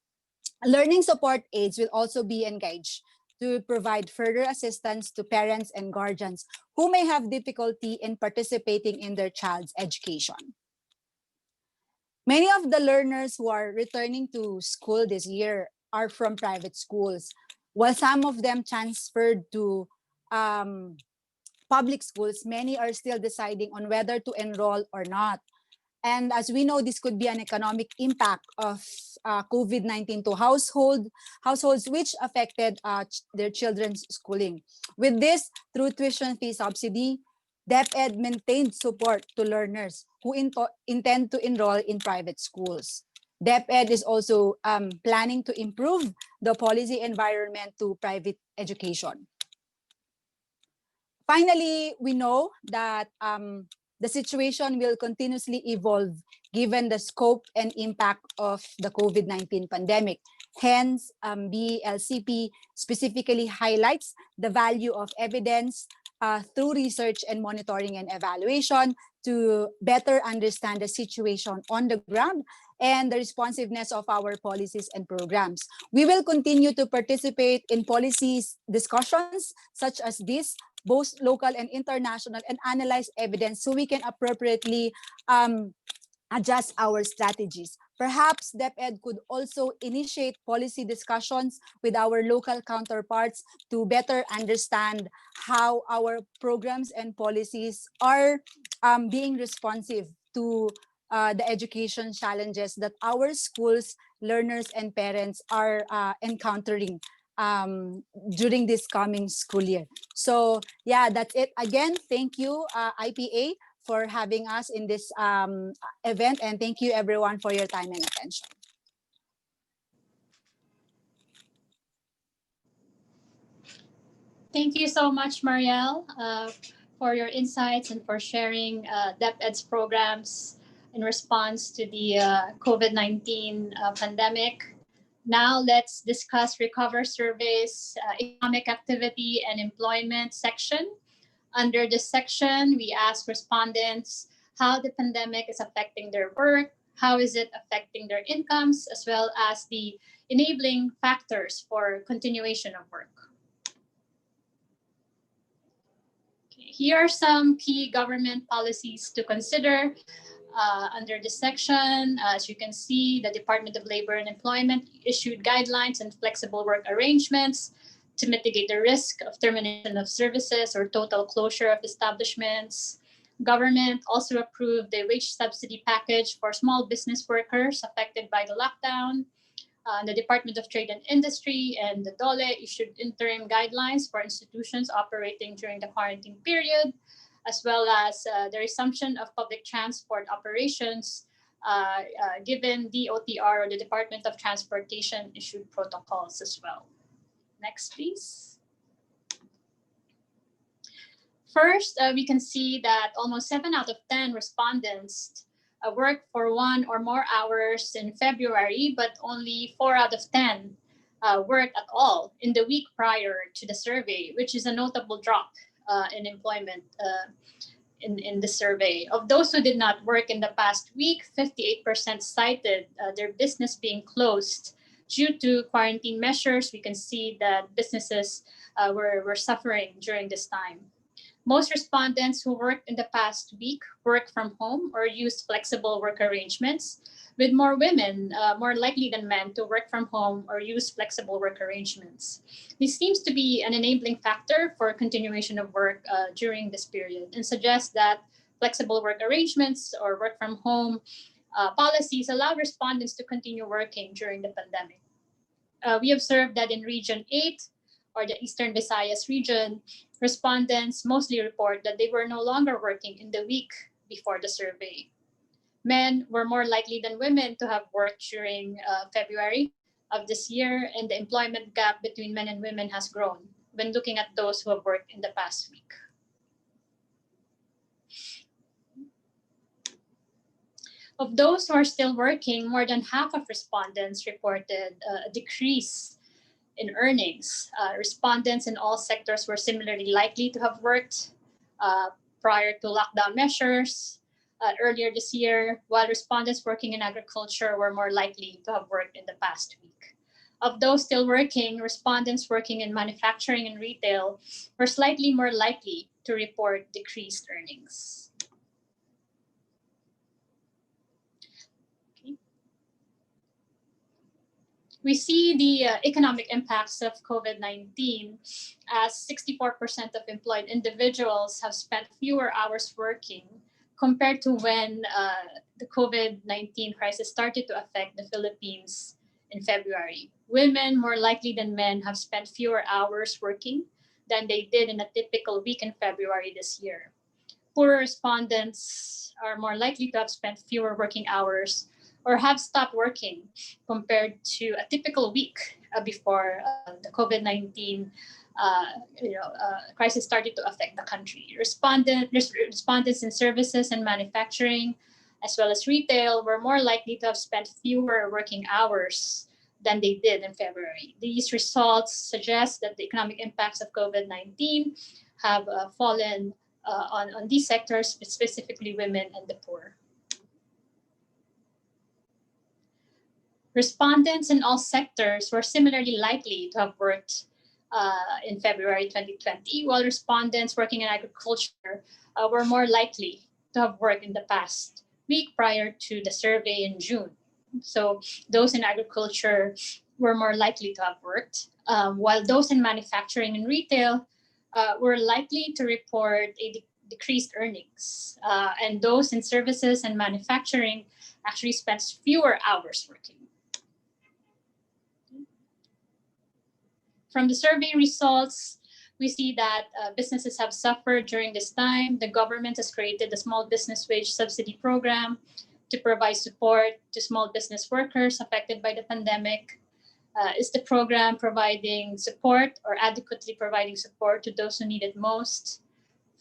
Speaker 5: Learning support aides will also be engaged to provide further assistance to parents and guardians who may have difficulty in participating in their child's education. Many of the learners who are returning to school this year are from private schools, while some of them transferred to public schools. Many are still deciding on whether to enroll or not. And as we know, this could be an economic impact of COVID-19 to households which affected their children's schooling. With this, through tuition fee subsidy, DepEd maintained support to learners who intend to enroll in private schools. DepEd is also planning to improve the policy environment to private education. Finally, we know that the situation will continuously evolve given the scope and impact of the COVID-19 pandemic. Hence, BLCP specifically highlights the value of evidence through research and monitoring and evaluation to better understand the situation on the ground and the responsiveness of our policies and programs. We will continue to participate in policies discussions such as this, both local and international, and analyze evidence so we can appropriately adjust our strategies. Perhaps DepEd could also initiate policy discussions with our local counterparts to better understand how our programs and policies are being responsive to the education challenges that our schools, learners, and parents are encountering during this coming school year. So yeah, that's it. Again, thank you, IPA, for having us in this event, and thank you everyone for your time and attention.
Speaker 3: Thank you so much, Mariel, for your insights and for sharing DepEd's programs in response to the COVID-19 pandemic. Now let's discuss RECOVR Survey's economic activity and employment section. Under this section, we ask respondents how the pandemic is affecting their work, how is it affecting their incomes, as well as the enabling factors for continuation of work. Okay, here are some key government policies to consider. Under this section, as you can see, the Department of Labor and Employment issued guidelines and flexible work arrangements to mitigate the risk of termination of services or total closure of establishments. Government also approved the wage subsidy package for small business workers affected by the lockdown. The Department of Trade and Industry and the DOLE issued interim guidelines for institutions operating during the quarantine period, as well as the resumption of public transport operations given the OTR, or the Department of Transportation, issued protocols as well. Next, please. First, we can see that almost 7 out of 10 respondents worked for 1 or more hours in February, but only 4 out of 10 worked at all in the week prior to the survey, which is a notable drop in employment in the survey. Of those who did not work in the past week, 58% cited their business being closed due to quarantine measures. We can see that businesses were suffering during this time. Most respondents who worked in the past week worked from home or used flexible work arrangements, with more women more likely than men to work from home or use flexible work arrangements. This seems to be an enabling factor for continuation of work during this period, and suggests that flexible work arrangements or work from home policies allow respondents to continue working during the pandemic. We observed that in Region 8, or the Eastern Visayas region, respondents mostly report that they were no longer working in the week before the survey. Men were more likely than women to have worked during February of this year, and the employment gap between men and women has grown when looking at those who have worked in the past week. Of those who are still working, more than half of respondents reported a decrease in earnings. Respondents in all sectors were similarly likely to have worked prior to lockdown measures earlier this year, while respondents working in agriculture were more likely to have worked in the past week. Of those still working, respondents working in manufacturing and retail were slightly more likely to report decreased earnings. We see the economic impacts of COVID-19 as 64% of employed individuals have spent fewer hours working compared to when the COVID-19 crisis started to affect the Philippines in February. Women, more likely than men, have spent fewer hours working than they did in a typical week in February this year. Poorer respondents are more likely to have spent fewer working hours or have stopped working compared to a typical week before the COVID-19 crisis started to affect the country. Respondents in services and manufacturing, as well as retail, were more likely to have spent fewer working hours than they did in February. These results suggest that the economic impacts of COVID-19 have fallen on these sectors, specifically women and the poor. Respondents in all sectors were similarly likely to have worked in February 2020, while respondents working in agriculture were more likely to have worked in the past week prior to the survey in June. So those in agriculture were more likely to have worked, while those in manufacturing and retail were likely to report a decreased earnings. And those in services and manufacturing actually spent fewer hours working. From the survey results, we see that businesses have suffered during this time. The government has created the Small Business Wage Subsidy Program to provide support to small business workers affected by the pandemic. Is the program providing support or adequately providing support to those who need it most?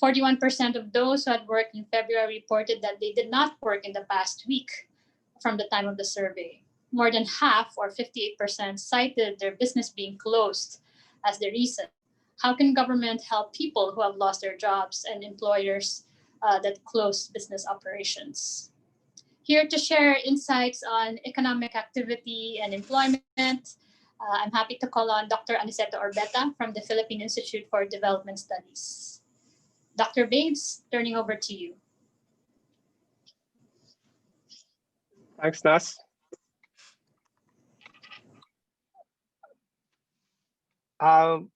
Speaker 3: 41% of those who had worked in February reported that they did not work in the past week from the time of the survey. More than half, or 58%, cited their business being closed as the reason. How can government help people who have lost their jobs and employers that closed business operations? Here to share insights on economic activity and employment, I'm happy to call on Dr. Aniceto Orbeta from the Philippine Institute for Development Studies. Dr. Babes, turning over to you.
Speaker 6: Thanks, Nas. Being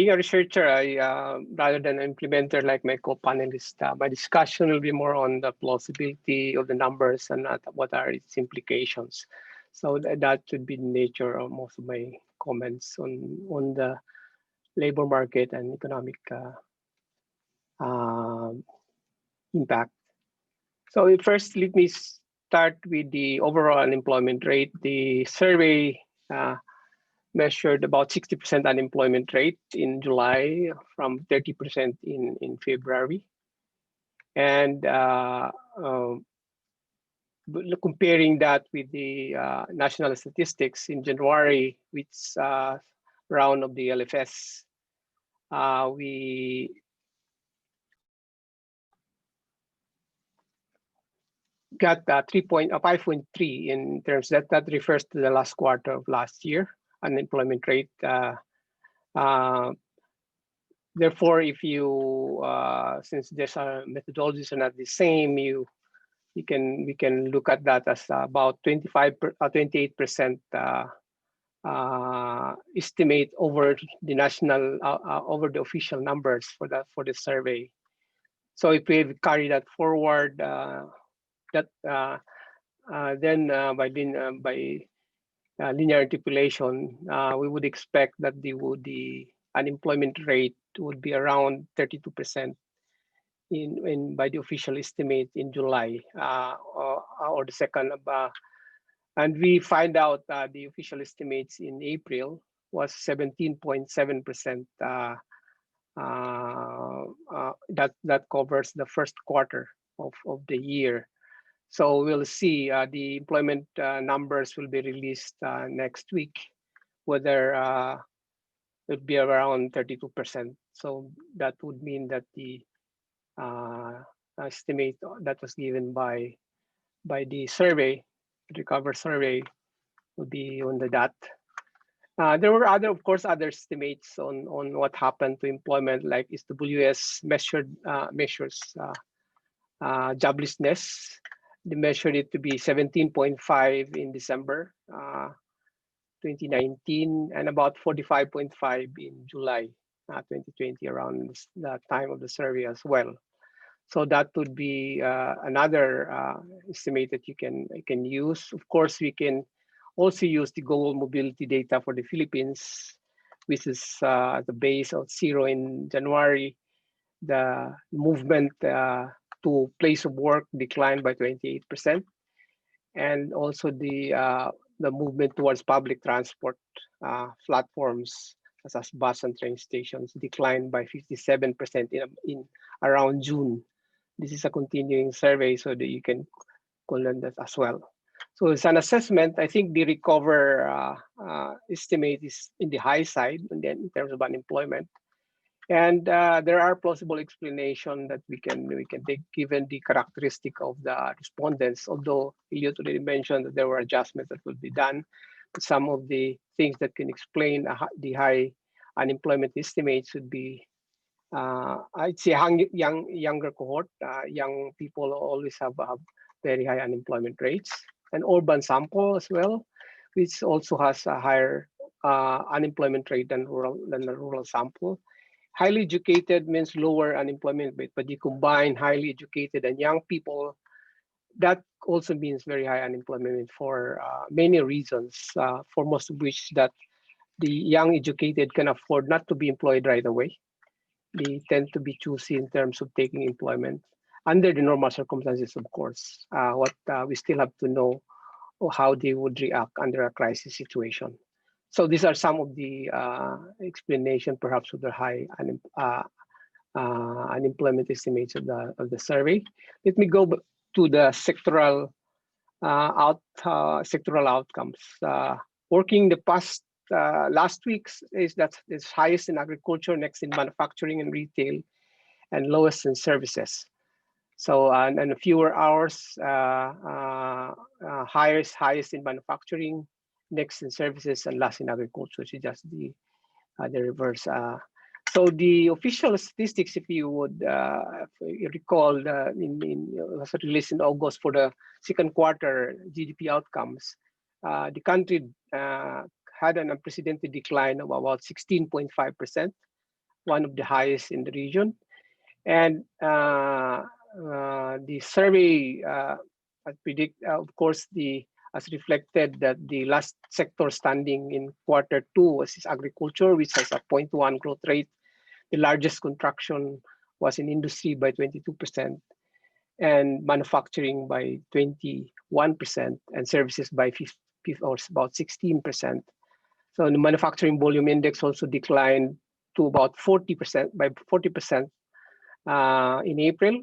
Speaker 6: a researcher, rather than an implementer like my co-panelist, my discussion will be more on the plausibility of the numbers and what are its implications. So that should be the nature of most of my comments on the labor market and economic impact. So first, let me start with the overall unemployment rate. The survey measured about 60% unemployment rate in July from 30% in February. And comparing that with the national statistics in January, which round of the LFS, we got 5.3 in terms that refers to the last quarter of last year unemployment rate. Therefore, if you since there's methodologies are not the same, we can look at that as about 28% estimate over the national over the official numbers for the survey. So if we carry that forward, then by linear interpolation, we would expect that the unemployment rate would be around 32% by the official estimate in July or the second. And we find out the official estimates in April was 17.7%. That covers the first quarter of the year. So we'll see the employment numbers will be released next week, whether it'll be around 32%. So that would mean that the estimate that was given by the survey, RECOVR survey, will be on the dot. There were of course, other estimates on what happened to employment, like SWS measures joblessness. They measured it to be 17.5 in December 2019 and about 45.5 in July 2020, around the time of the survey as well. So that would be another estimate that you can use. Of course, we can also use the global mobility data for the Philippines, which is the base of 0 in January. The movement to place of work declined by 28%, and also the movement towards public transport platforms such as bus and train stations declined by 57% in around June. This is a continuing survey, so that you can learn that as well. So it's an assessment. I think the RECOVR estimate is in the high side, and then in terms of unemployment. And there are plausible explanations that we can take given the characteristic of the respondents. Although Elliott already mentioned that there were adjustments that will be done, but some of the things that can explain the high unemployment estimates would be, I'd say, younger cohort. Young people always have very high unemployment rates, and urban sample as well, which also has a higher unemployment rate than the rural sample. Highly educated means lower unemployment rate, but you combine highly educated and young people, that also means very high unemployment rate for many reasons, for most of which that the young educated can afford not to be employed right away. They tend to be choosy in terms of taking employment under the normal circumstances, of course. What we still have to know how they would react under a crisis situation. So these are some of the explanation, perhaps, of the high unemployment estimates of the survey. Let me go to the sectoral outcomes. Working the past last week's is highest in agriculture, next in manufacturing and retail, and lowest in services. So and fewer hours, highest in manufacturing, next in services, and last in agriculture, which is just the reverse. So the official statistics, if you would recall, was released in August for the second quarter GDP outcomes. The country had an unprecedented decline of about 16.5%, one of the highest in the region. And the survey predict, of course, as reflected that the last sector standing in quarter 2 was agriculture, which has a 0.1 growth rate. The largest contraction was in industry by 22%, and manufacturing by 21%, and services by 50, or about 16%. So the manufacturing volume index also declined to about 40%, by 40% in April,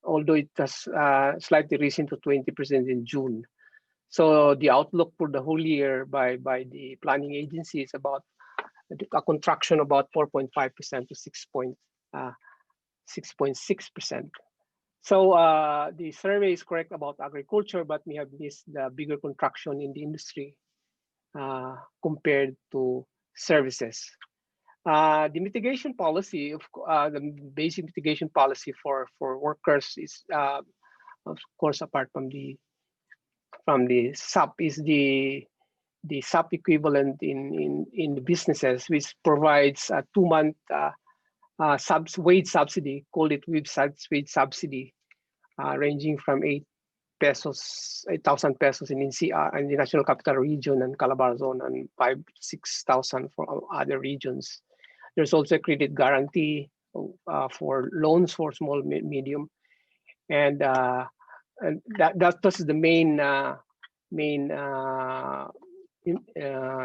Speaker 6: although it has slightly risen to 20% in June. So the outlook for the whole year by the planning agency is about a contraction about 4.5% to 6.6%. So the survey is correct about agriculture, but we have missed the bigger contraction in the industry compared to services. The mitigation policy, the basic mitigation policy for workers is, of course, apart from the SAP, is the SAP equivalent in the businesses, which provides a 2-month wage subsidy, called it wage subsidy, ranging from 8,000 pesos in NCR and the National Capital Region and Calabar Zone, and 5,000 to 6,000 for other regions. There's also a credit guarantee for loans for small, medium, and that's the main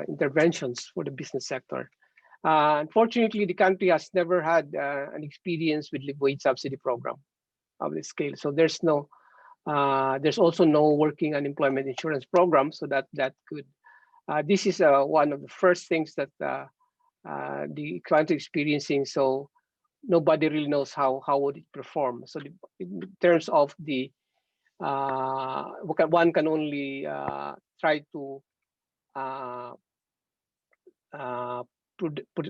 Speaker 6: interventions for the business sector. Unfortunately, the country has never had an experience with wage subsidy program of this scale. So there's also no working unemployment insurance program. So that could, this is one of the first things that the country experiencing. So nobody really knows how would it perform. So in terms of the, one can only try to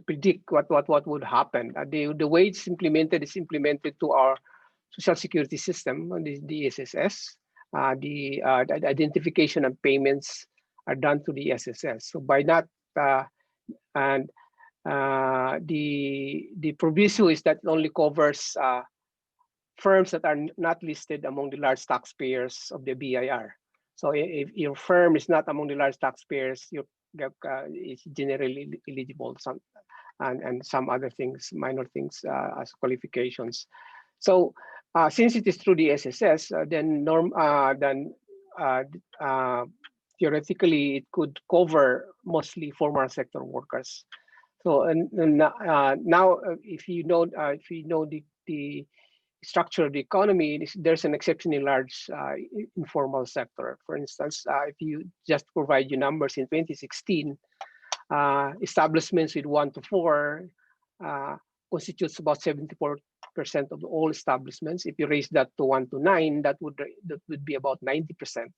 Speaker 6: predict what would happen. The way it's implemented is implemented to our social security system, the SSS. The identification and payments are done to the SSS. So by that, and the proviso is that it only covers firms that are not listed among the large taxpayers of the BIR. So if your firm is not among the large taxpayers, it's generally eligible, and some other things, minor things as qualifications. So since it is through the SSS, then theoretically it could cover mostly formal sector workers. So now, if you know the structure of the economy, there's an exceptionally large informal sector. For instance, if you just provide your numbers in 2016, establishments with 1 to 4 constitutes about 74% of all establishments. If you raise that to 1 to 9, that would be about 90%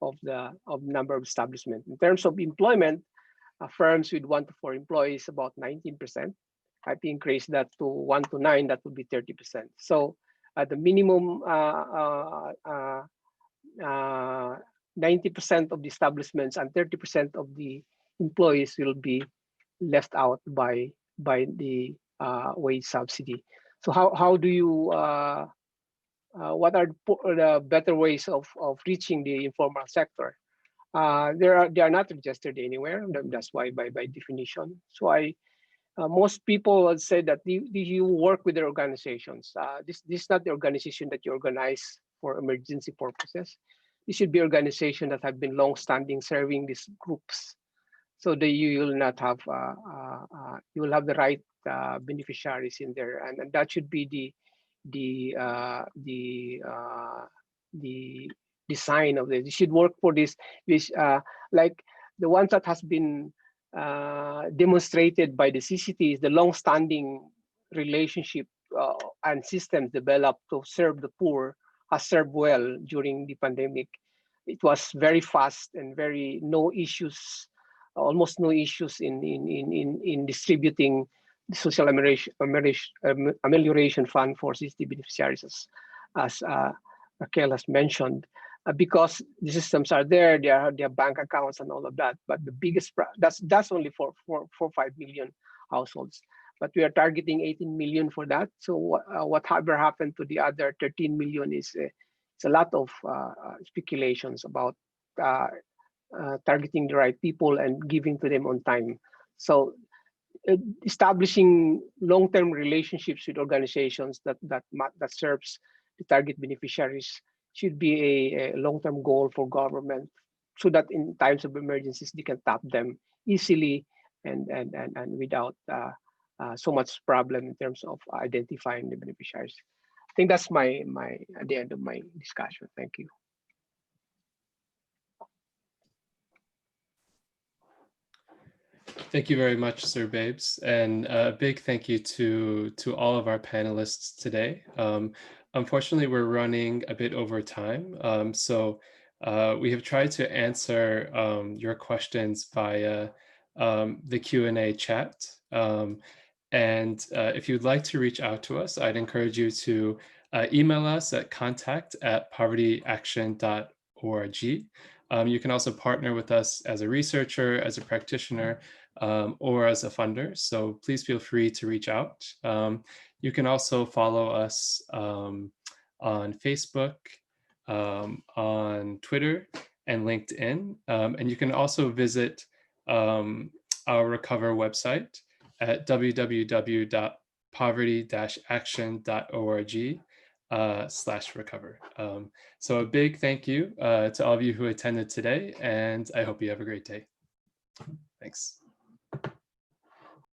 Speaker 6: of the number of establishments. In terms of employment, firms with 1 to 4 employees, about 19%. If you increase that to 1 to 9, that would be 30%. So at the minimum, 90% of the establishments and 30% of the employees will be left out by the wage subsidy. So how do you, what are the better ways of reaching the informal sector? They are not registered anywhere. That's why by definition. So most people would say that you work with their organizations. This is not the organization that you organize for emergency purposes. This should be organizations that have been long-standing serving these groups, so that you will not have you will have the right beneficiaries in there, and that should be the design of this. You should work for this, which like the ones that has been demonstrated by the CCT is the long-standing relationship and systems developed to serve the poor has served well during the pandemic. It was very fast and no issues, almost no issues in distributing the Social Amelioration Fund for CCT beneficiaries, as Raquel has mentioned. Because the systems are there, their bank accounts and all of that. But the biggest, that's only for 5 million households. But we are targeting 18 million for that. So whatever happened to the other 13 million is it's a lot of speculations about targeting the right people and giving to them on time. So establishing long-term relationships with organizations that serves the target beneficiaries should be a long-term goal for government, so that in times of emergencies they can tap them easily and without so much problem in terms of identifying the beneficiaries. I think that's at the end of my discussion. Thank you.
Speaker 1: Thank you very much, Sir Babes, and a big thank you to all of our panelists today. Unfortunately, we're running a bit over time, so we have tried to answer your questions via the Q&A chat. And if you'd like to reach out to us, I'd encourage you to email us at contact@povertyaction.org. You can also partner with us as a researcher, as a practitioner, or as a funder. So please feel free to reach out. You can also follow us on Facebook, on Twitter, and LinkedIn. And you can also visit our RECOVR website at www.poverty-action.org/recover. So a big thank you to all of you who attended today, and I hope you have a great day. Thanks.